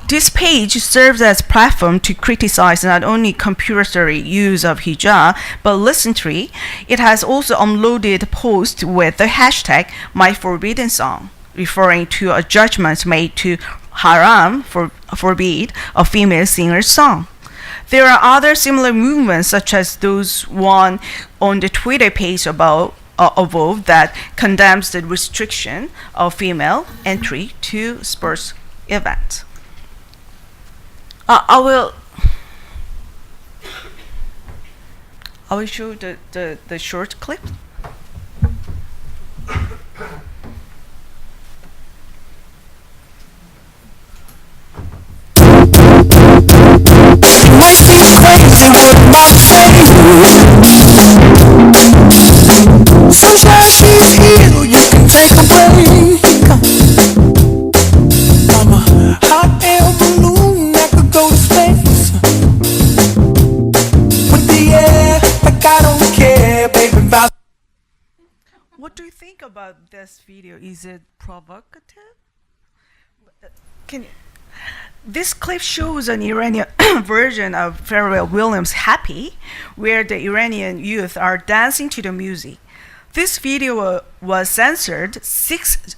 This page serves as a platform to criticize not only compulsory use of hijab, but recently it has also uploaded posts with the hashtag #MyForbiddenSong, referring to a judgment made to haram forbid a female singer's song. There are other similar movements, such as those one on the Twitter page above that condemns the restriction of female entry to sports events. I will show the short clip. Might seem crazy what I'm saying. Since now she's here, you can take a break. I'm a hot air balloon that could go to space. With the air, like I don't care, baby. What do you think about this video? Is it provocative? This clip shows an Iranian version of Pharrell Williams' Happy, where the Iranian youth are dancing to the music. This video was censored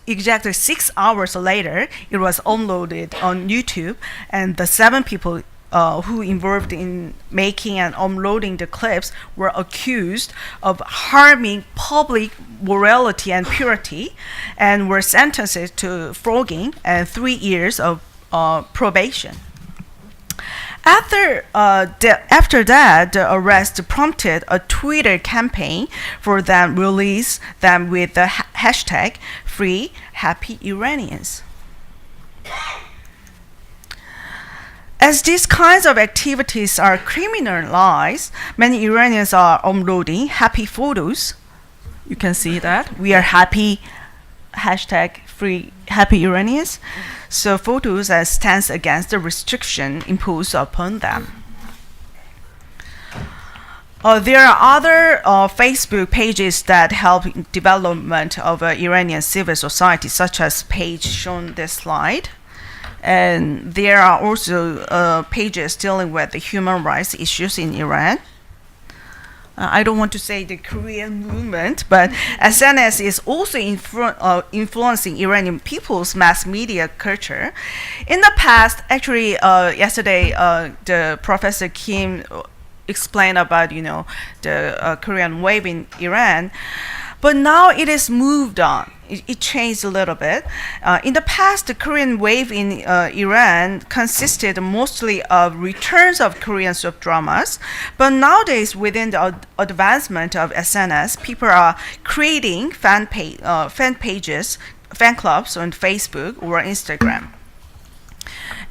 exactly 6 hours later. It was uploaded on YouTube, and the 7 people who involved in making and uploading the clips were accused of harming public morality and purity, and were sentenced to flogging and 3 years of probation. After that, the arrest prompted a Twitter campaign for them release them with the hashtag #FreeHappyIranians. As these kinds of activities are criminalized, many Iranians are uploading happy photos. You can see that. We are happy, hashtag free happy Iranians. So photos as stands against the restriction imposed upon them. There are other Facebook pages that help in development of Iranian civil society, such as page shown this slide. And there are also pages dealing with the human rights issues in Iran. I don't want to say the Korean movement, but SNS is also influencing Iranian people's mass media culture. In the past, actually, yesterday, the Professor Kim explained about, the Korean wave in Iran. But now it is moved on. It changed a little bit. In the past, the Korean wave in Iran consisted mostly of returns of Korean soap dramas. But nowadays, within the advancement of SNS, people are creating fan pages, fan clubs on Facebook or Instagram.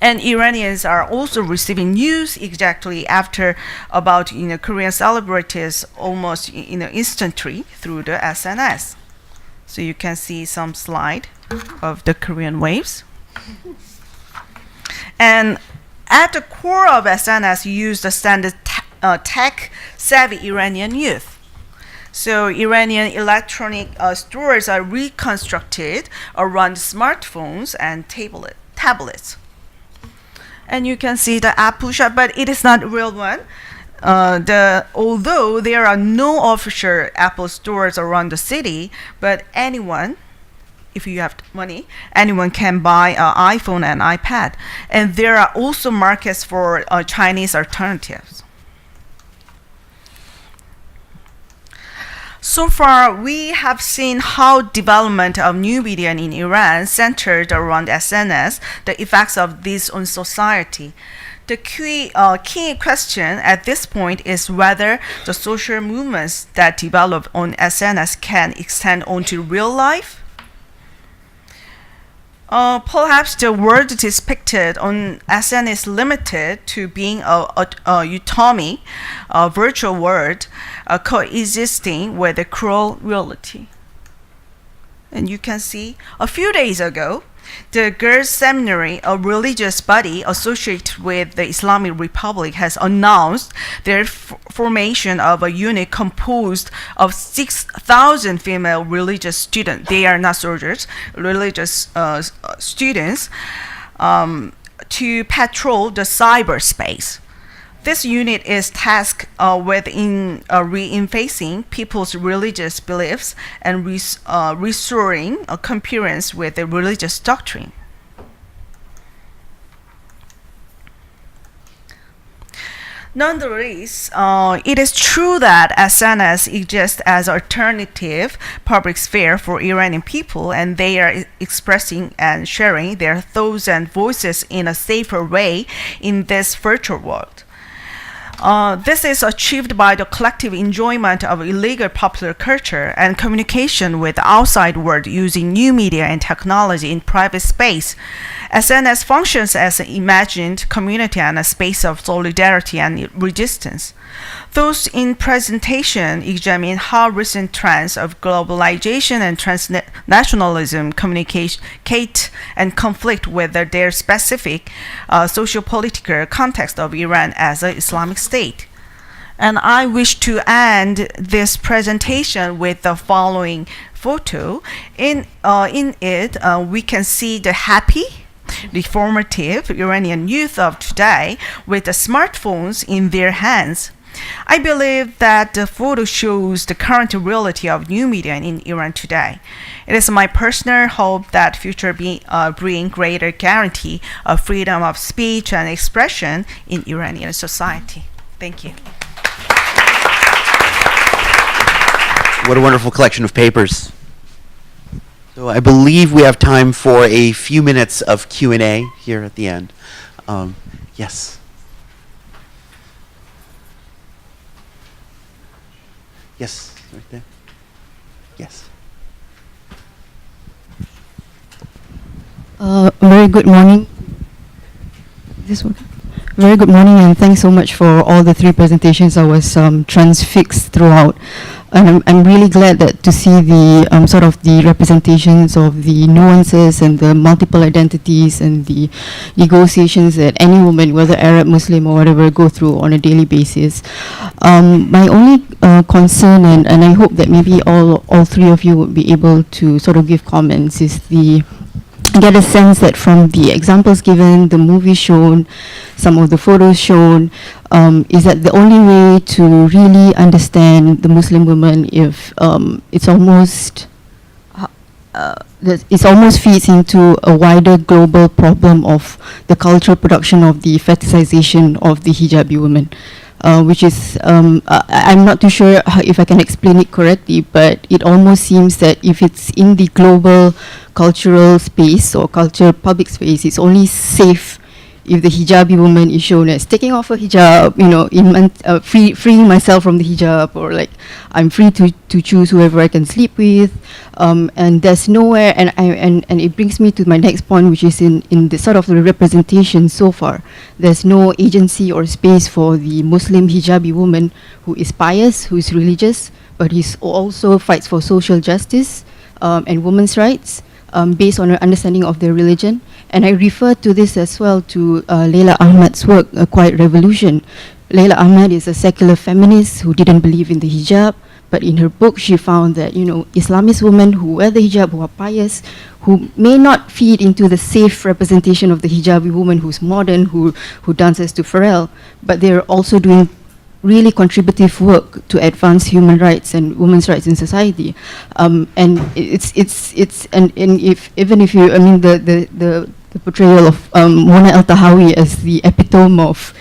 And Iranians are also receiving news exactly after about Korean celebrities almost instantly through the SNS. So you can see some slide of the Korean waves. And at the core of SNS, use the standard tech-savvy Iranian youth. So Iranian electronic stores are reconstructed around smartphones and tablets. And you can see the app push-up, but it is not a real one. Although there are no official Apple stores around the city, but anyone, if you have money, anyone can buy an iPhone and iPad. And there are also markets for Chinese alternatives. So far, we have seen how development of new media in Iran centered around SNS, the effects of this on society. The key question at this point is whether the social movements that develop on SNS can extend onto real life. Perhaps the world depicted on SN is limited to being a utopia, a virtual world, coexisting with a cruel reality. And you can see a few days ago, the Girls' Seminary, a religious body associated with the Islamic Republic, has announced their formation of a unit composed of 6,000 female religious students. They are not soldiers, religious students, to patrol the cyberspace. This unit is tasked with reinforcing people's religious beliefs and restoring compliance with the religious doctrine. Nonetheless, it is true that SNS exists as alternative public sphere for Iranian people, and they are expressing and sharing their thoughts and voices in a safer way in this virtual world. This is achieved by the collective enjoyment of illegal popular culture and communication with the outside world using new media and technology in private space. SNS functions as an imagined community and a space of solidarity and resistance. Those in presentation examine how recent trends of globalization and transnationalism communicate and conflict with their specific socio-political context of Iran as an Islamic state. And I wish to end this presentation with the following photo. In it, we can see the happy, reformative Iranian youth of today with the smartphones in their hands. I believe that the photo shows the current reality of new media in Iran today. It is my personal hope that future bring greater guarantee of freedom of speech and expression in Iranian society. Thank you. What a wonderful collection of papers. So I believe we have time for a few minutes of Q&A here at the end. Yes. Yes, right there. Yes. Very good morning. This one. Very good morning, and thanks so much for all the three presentations. I was transfixed throughout, and I'm really glad that to see the sort of the representations of the nuances and the multiple identities and the negotiations that any woman, whether Arab, Muslim, or whatever, go through on a daily basis. My only concern, and I hope that maybe all three of you would be able to sort of give comments, is get a sense that from the examples given, the movies shown, some of the photos shown, is that the only way to really understand the Muslim woman if it almost feeds into a wider global problem of the cultural production of the fetishization of the hijabi woman. Which is, I'm not too sure if I can explain it correctly, but it almost seems that if it's in the global cultural space or cultural public space, it's only safe if the hijabi woman is shown as taking off her hijab, freeing myself from the hijab, or like I'm free to choose whoever I can sleep with, and there's nowhere, and it brings me to my next point, which is in the sort of the representation so far. There's no agency or space for the Muslim hijabi woman who is pious, who is religious, but he also fights for social justice and women's rights based on her understanding of their religion. And I refer to this as well to Leila Ahmad's work, Quiet Revolution. Leila Ahmad is a secular feminist who didn't believe in the hijab, but in her book she found that, Islamist women who wear the hijab, who are pious, who may not feed into the safe representation of the hijabi woman who's modern, who dances to Pharrell, but they're also doing really contributive work to advance human rights and women's rights in society, and the portrayal of Mona El-Tahawi as the epitome of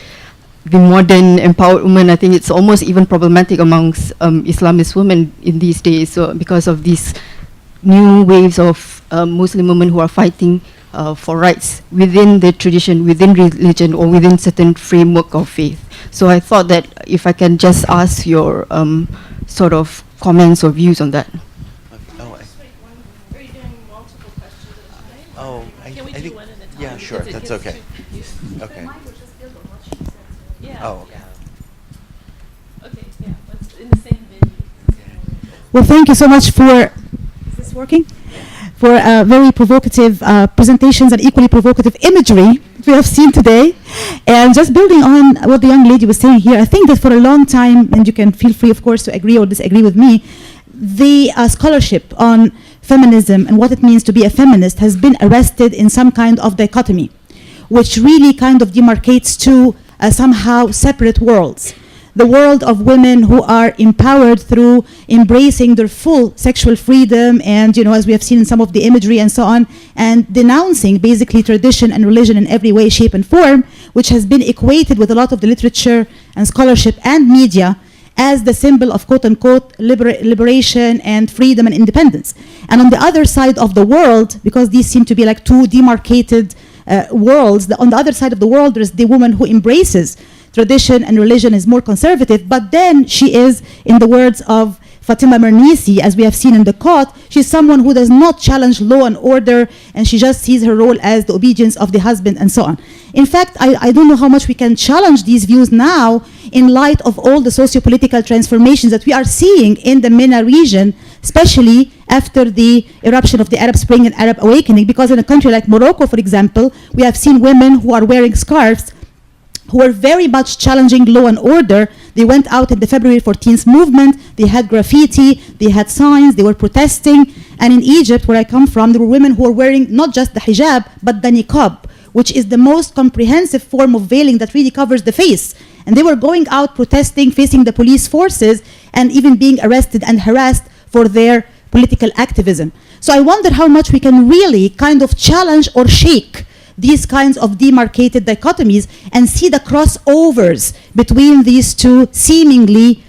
the modern empowered woman, I think it's almost even problematic amongst Islamist women in these days, so because of these new waves of Muslim women who are fighting for rights within the tradition, within religion, or within certain framework of faith. So I thought that if I can just ask your sort of comments or views on that. I think, yeah, sure, that's okay. Okay. Oh, okay. Okay, yeah, let's in the same venue. Well, thank you so much for, is this working? For very provocative presentations and equally provocative imagery we have seen today. And just building on what the young lady was saying here, I think that for a long time, and you can feel free, of course, to agree or disagree with me, the scholarship on feminism and what it means to be a feminist has been arrested in some kind of dichotomy, which really kind of demarcates two somehow separate worlds. The world of women who are empowered through embracing their full sexual freedom and, as we have seen in some of the imagery and so on, and denouncing basically tradition and religion in every way, shape, and form, which has been equated with a lot of the literature and scholarship and media as the symbol of quote-unquote liberation and freedom and independence. And on the other side of the world, because these seem to be like two demarcated worlds, on the other side of the world there's the woman who embraces tradition and religion, is more conservative, but then she is, in the words of Fatima Mernissi, as we have seen in the court, she's someone who does not challenge law and order, and she just sees her role as the obedience of the husband and so on. In fact, I don't know how much we can challenge these views now in light of all the socio-political transformations that we are seeing in the MENA region, especially after the eruption of the Arab Spring and Arab Awakening, because in a country like Morocco, for example, we have seen women who are wearing scarves who were very much challenging law and order. They went out in the February 14th movement, they had graffiti, they had signs, they were protesting. And in Egypt, where I come from, there were women who were wearing not just the hijab, but the niqab, which is the most comprehensive form of veiling that really covers the face. And they were going out protesting, facing the police forces, and even being arrested and harassed for their political activism. So I wonder how much we can really kind of challenge or shake these kinds of demarcated dichotomies and see the crossovers between these two seemingly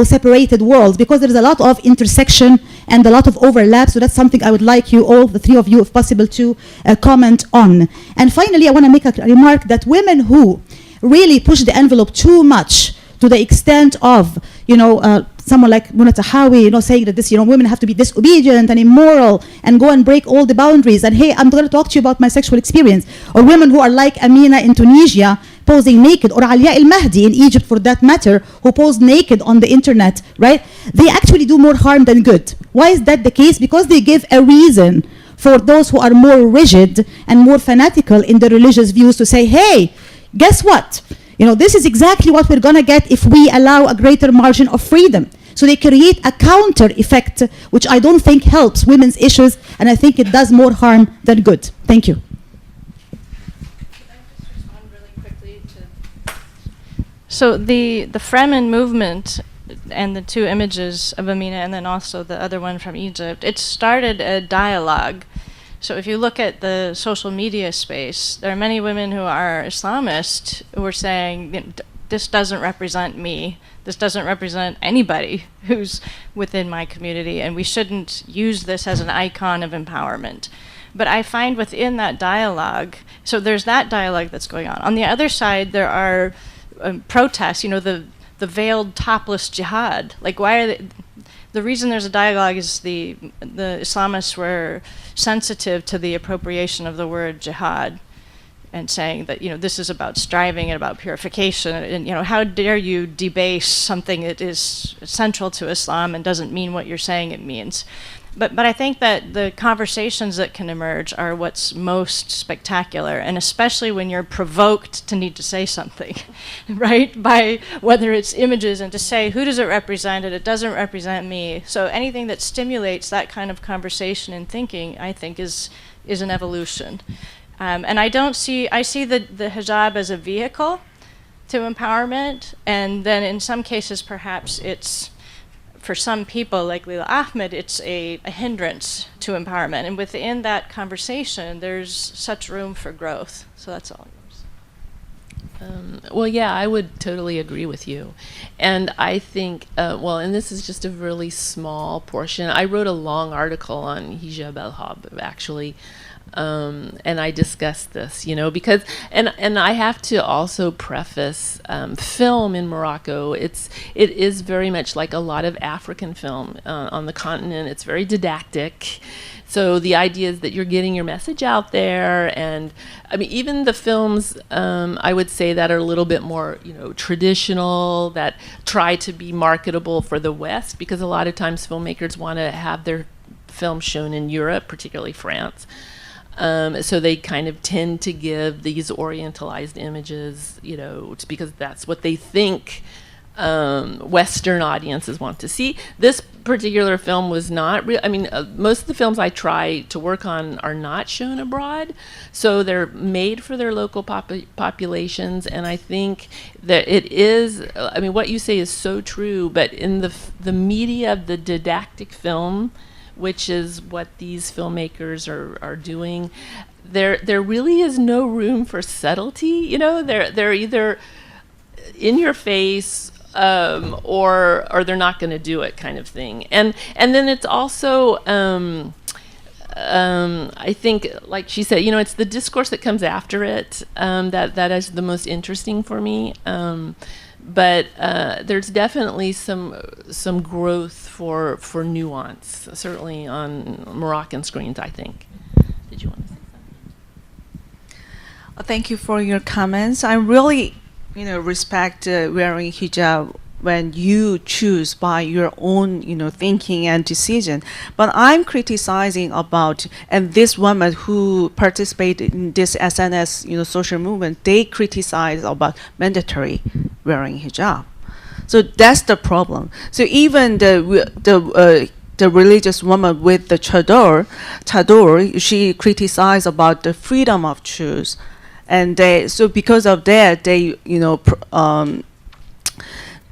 separated worlds, because there's a lot of intersection and a lot of overlap. So that's something I would like you all, the three of you, if possible, to comment on. And finally, I want to make a remark that women who really push the envelope too much, to the extent of, someone like Mona El-Tahawi, saying that women have to be disobedient and immoral and go and break all the boundaries. And hey, I'm going to talk to you about my sexual experience. Or women who are like Amina in Tunisia, posing naked, or Alia al-Mahdi in Egypt for that matter, who posed naked on the internet, right? They actually do more harm than good. Why is that the case? Because they give a reason for those who are more rigid and more fanatical in their religious views to say, hey, guess what? You know, this is exactly what we're going to get if we allow a greater margin of freedom. So they create a counter effect, which I don't think helps women's issues, and I think it does more harm than good. Thank you. So the Fremen movement and the two images of Amina and then also the other one from Egypt, it started a dialogue. So if you look at the social media space, there are many women who are Islamist who are saying, this doesn't represent me. This doesn't represent anybody who's within my community, and we shouldn't use this as an icon of empowerment. But I find within that dialogue, so there's that dialogue that's going on. On the other side, there are protests, you know, the veiled topless jihad. Like, why are they... The reason there's a dialogue is the Islamists were sensitive to the appropriation of the word jihad and saying that, you know, this is about striving and about purification, and, you know, how dare you debase something that is central to Islam and doesn't mean what you're saying it means. But I think that the conversations that can emerge are what's most spectacular, and especially when you're provoked to need to say something, right? By whether it's images and to say, who does it represent? And it doesn't represent me. So anything that stimulates that kind of conversation and thinking, I think, is an evolution. And I see the hijab as a vehicle to empowerment, and then in some cases perhaps it's, for some people like Leila Ahmed, it's a hindrance to empowerment. And within that conversation, there's such room for growth. So that's all yours. Well, yeah, I would totally agree with you. And I think, well, and this is just a really small portion. I wrote a long article on hijab al-hab, actually. And I discussed this, you know, because, and I have to also preface, film in Morocco, it is very much like a lot of African film on the continent. It's very didactic. So the idea is that you're getting your message out there, and I mean, even the films, I would say, that are a little bit more, you know, traditional, that try to be marketable for the West, because a lot of times filmmakers want to have their film shown in Europe, particularly France. So they kind of tend to give these orientalized images, you know, because that's what they think Western audiences want to see. This particular film was not I mean, most of the films I try to work on are not shown abroad, so they're made for their local populations. And I think that it is, I mean, what you say is so true, but in the media of the didactic film, which is what these filmmakers are doing, there really is no room for subtlety. You know, they're either in your face or they're not going to do it, kind of thing. And then it's also I think, like she said, you know, it's the discourse that comes after it that is the most interesting for me. But there's definitely some growth for nuance, certainly on Moroccan screens, I think. Did you want to say something? Thank you for your comments. I really, you know, respect wearing hijab when you choose by your own, you know, thinking and decision. But I'm criticizing about, and this woman who participated in this SNS, you know, social movement, they criticize about mandatory wearing hijab. So that's the problem. So even the religious woman with the chador, she criticized about the freedom of choose, and so because of that, they, you know,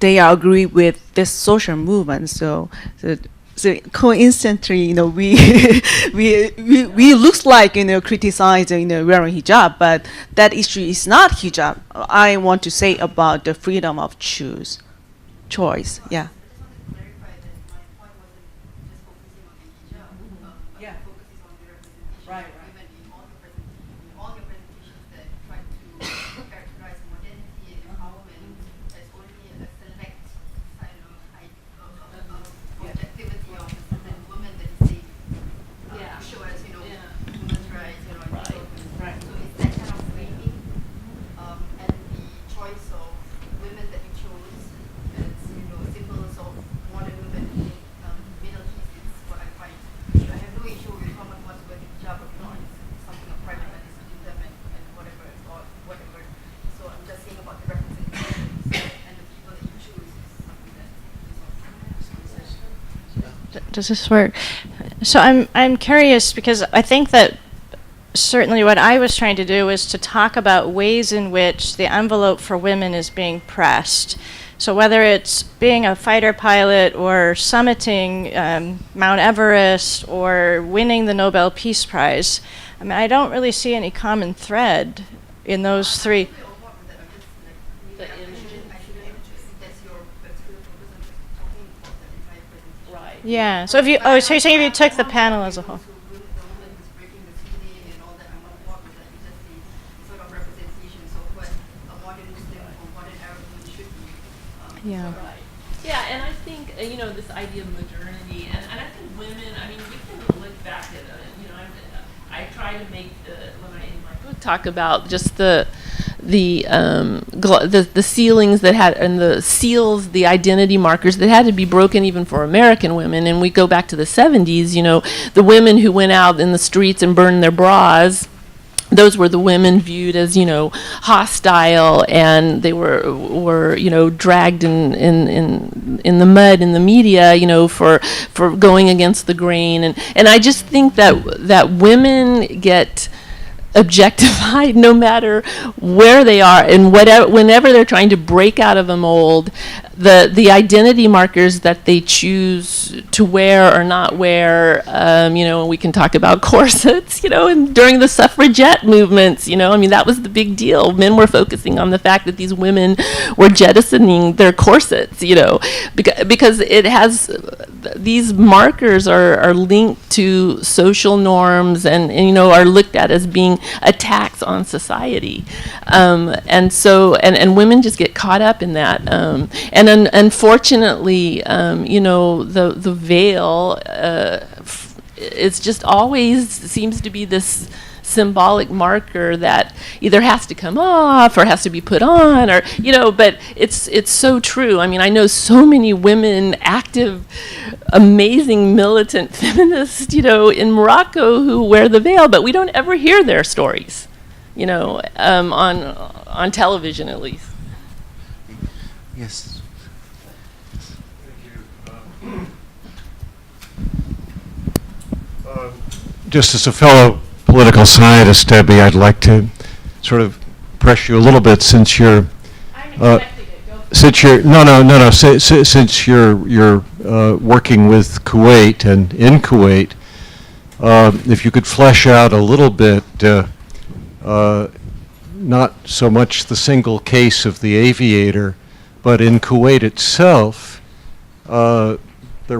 they agree with this social movement. So coincidentally, you know, we looks like, you know, criticizing, you know, wearing hijab, but that issue is not hijab. I want to say about the freedom of choice. Yeah. Does this work? So I'm curious because I think that certainly what I was trying to do was to talk about ways in which the envelope for women is being pressed. So whether it's being a fighter pilot or summiting Mount Everest or winning the Nobel Peace Prize, I mean, I don't really see any common thread in those three. Yeah. So if you, so you're saying if you took the panel as a whole. Yeah. Yeah, and I think, this idea of modernity, and I think women, I mean, we can look back at, I try to make when I, in my book, talk about just the ceilings that had, and the seals, the identity markers that had to be broken even for American women. And we go back to the 70s, the women who went out in the streets and burned their bras, those were the women viewed as, hostile, and they were dragged in the mud in the media, for going against the grain, and I just think that women get objectified no matter where they are, and whenever they're trying to break out of a mold, the identity markers that they choose to wear or not wear, and we can talk about corsets, and during the suffragette movements, I mean, that was the big deal. Men were focusing on the fact that these women were jettisoning their corsets, because it has, these markers are linked to social norms and are looked at as being attacks on society. And so, and women just get caught up in that. And unfortunately, the veil is just always seems to be this symbolic marker that either has to come off or has to be put on, or but it's so true. I mean, I know so many women, active, amazing militant feminists, in Morocco who wear the veil, but we don't ever hear their stories, on television at least. Yes. Just as a fellow political scientist, Debbie, I'd like to sort of press you a little bit since you're since you're working with Kuwait and in Kuwait, if you could flesh out a little bit, not so much the single case of the aviator, but in Kuwait itself, there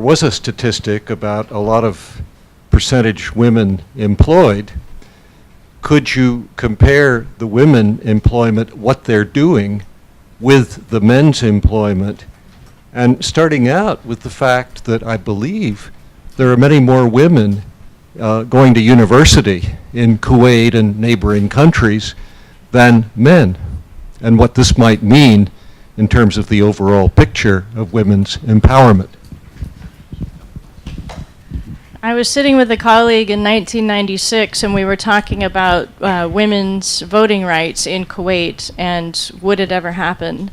was a statistic about a lot of percentage women employed. Could you compare the women employment, what they're doing, with the men's employment, and starting out with the fact that I believe there are many more women going to university in Kuwait and neighboring countries than men, and what this might mean in terms of the overall picture of women's empowerment. I was sitting with a colleague in 1996, and we were talking about women's voting rights in Kuwait, and would it ever happen?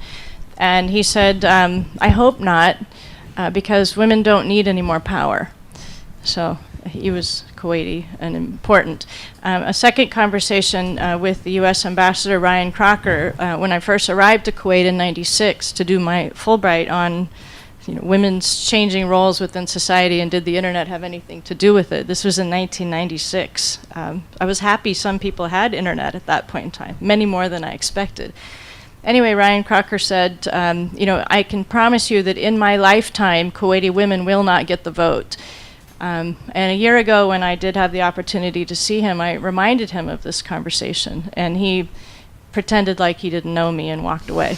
And he said, I hope not, because women don't need any more power. So he was Kuwaiti and important. A second conversation with the U.S. Ambassador Ryan Crocker when I first arrived to Kuwait in '96 to do my Fulbright on women's changing roles within society, and did the internet have anything to do with it? This was in 1996. I was happy some people had internet at that point in time, many more than I expected. Anyway, Ryan Crocker said, I can promise you that in my lifetime, Kuwaiti women will not get the vote. And a year ago, when I did have the opportunity to see him, I reminded him of this conversation, and he pretended like he didn't know me and walked away.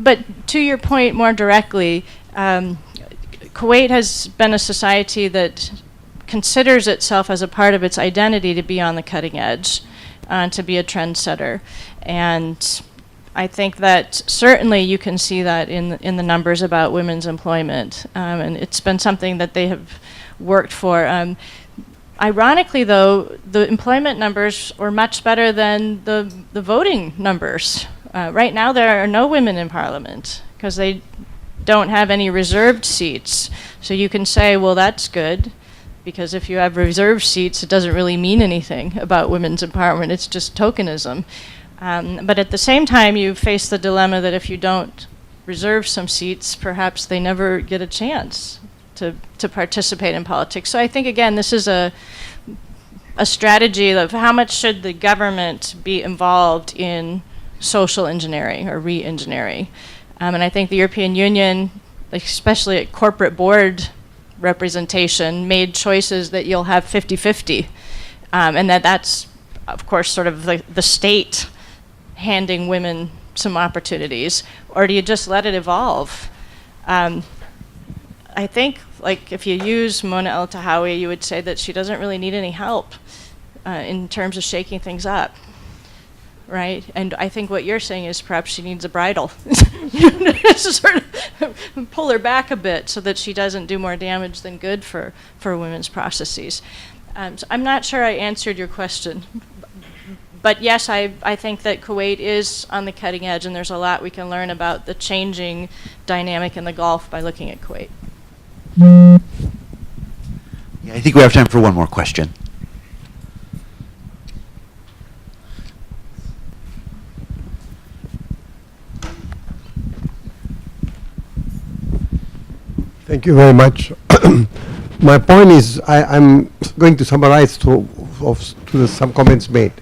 But to your point more directly, Kuwait has been a society that considers itself as a part of its identity to be on the cutting edge, to be a trendsetter. And I think that certainly you can see that in the numbers about women's employment. And it's been something that they have worked for. Ironically, though, the employment numbers were much better than the voting numbers. Right now, there are no women in parliament because they don't have any reserved seats. So you can say, well, that's good, because if you have reserved seats, it doesn't really mean anything about women's empowerment. It's just tokenism. But at the same time, you face the dilemma that if you don't reserve some seats, perhaps they never get a chance to participate in politics. So I think, again, this is a strategy of how much should the government be involved in social engineering or re-engineering. And I think the European Union, especially at corporate board representation, made choices that you'll have 50-50. And that's, of course, sort of the state handing women some opportunities. Or do you just let it evolve? I think, like, if you use Mona El-Tahawi, you would say that she doesn't really need any help in terms of shaking things up, right? And I think what you're saying is perhaps she needs a bridle. Sort of pull her back a bit so that she doesn't do more damage than good for women's processes. So I'm not sure I answered your question. But yes, I think that Kuwait is on the cutting edge, and there's a lot we can learn about the changing dynamic in the Gulf by looking at Kuwait. Yeah, I think we have time for one more question. Thank you very much. My point is, I'm going to summarize to some comments made.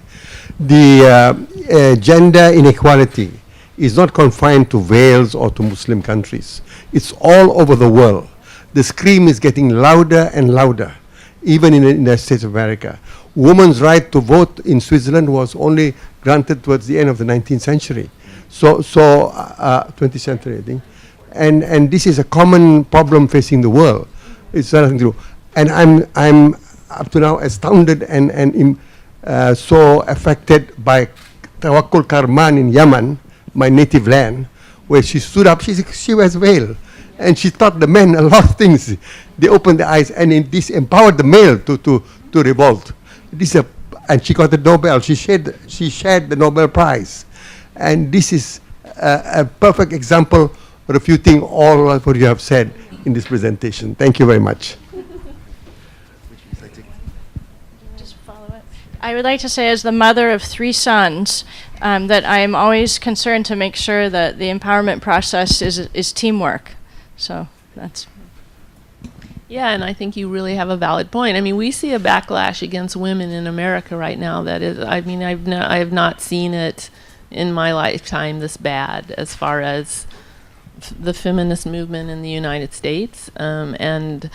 The gender inequality is not confined to Wales or to Muslim countries. It's all over the world. The scream is getting louder and louder, even in the United States of America. Women's right to vote in Switzerland was only granted towards the end of the 19th century. 20th century, I think. And this is a common problem facing the world. It's nothing to do. And I'm up to now astounded and so affected by Tawakkul Karman in Yemen, my native land, where she stood up. She was veiled, and she taught the men a lot of things. They opened their eyes, and this empowered the male to revolt. And she got the Nobel. She shared the Nobel Prize, and this is a perfect example refuting all what you have said in this presentation. Thank you very much. I would like to say, as the mother of 3 sons, that I am always concerned to make sure that the empowerment process is teamwork. So that's. Yeah, and I think you really have a valid point. I mean, we see a backlash against women in America right now that is, I mean, I have not seen it in my lifetime this bad as far as the feminist movement in the United States, and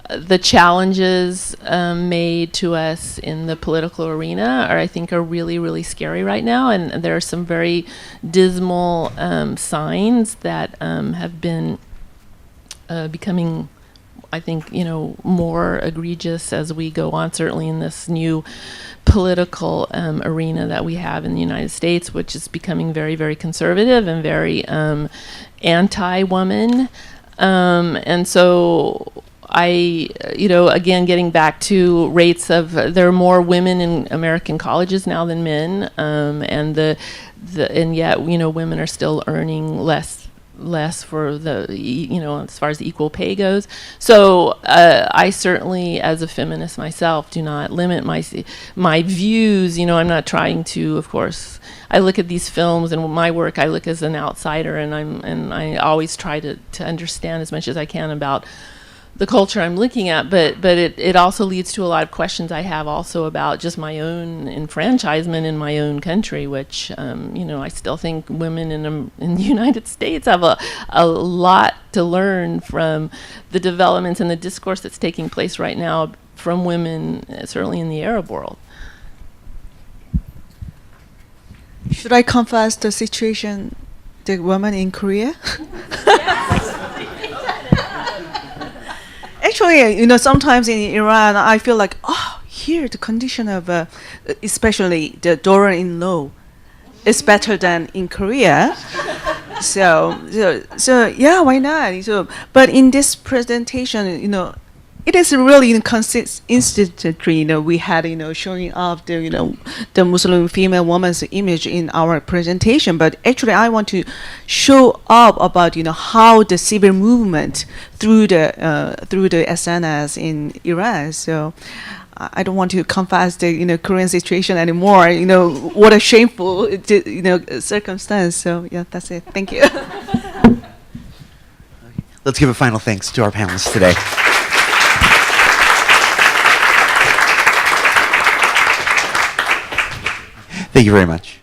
the challenges made to us in the political arena I think are really, really scary right now, and there are some very dismal signs that have been becoming, I think, more egregious as we go on, certainly in this new political arena that we have in the United States, which is becoming very, very conservative and very anti-woman. And so again, getting back to rates of, there are more women in American colleges now than men, and yet, women are still earning less for the, as far as equal pay goes. So I certainly, as a feminist myself, do not limit my views. I'm not trying to, of course, I look at these films and my work, I look as an outsider, and I always try to understand as much as I can about the culture I'm looking at, but it also leads to a lot of questions I have also about just my own enfranchisement in my own country, which I still think women in the United States have a lot to learn from the developments and the discourse that's taking place right now from women, certainly in the Arab world. Should I confess the situation, the woman in Korea? Actually, sometimes in Iran, I feel like, here the condition of, especially the daughter-in-law, is better than in Korea. So yeah, why not? So, but in this presentation, it is really instantly, we had, showing off the, the Muslim female woman's image in our presentation. But actually, I want to show up about, how the civil movement through the SNS in Iran. So I don't want to confess the, current situation anymore. What a shameful, circumstance. So yeah, that's it. Thank you. Let's give a final thanks to our panelists today. Thank you very much.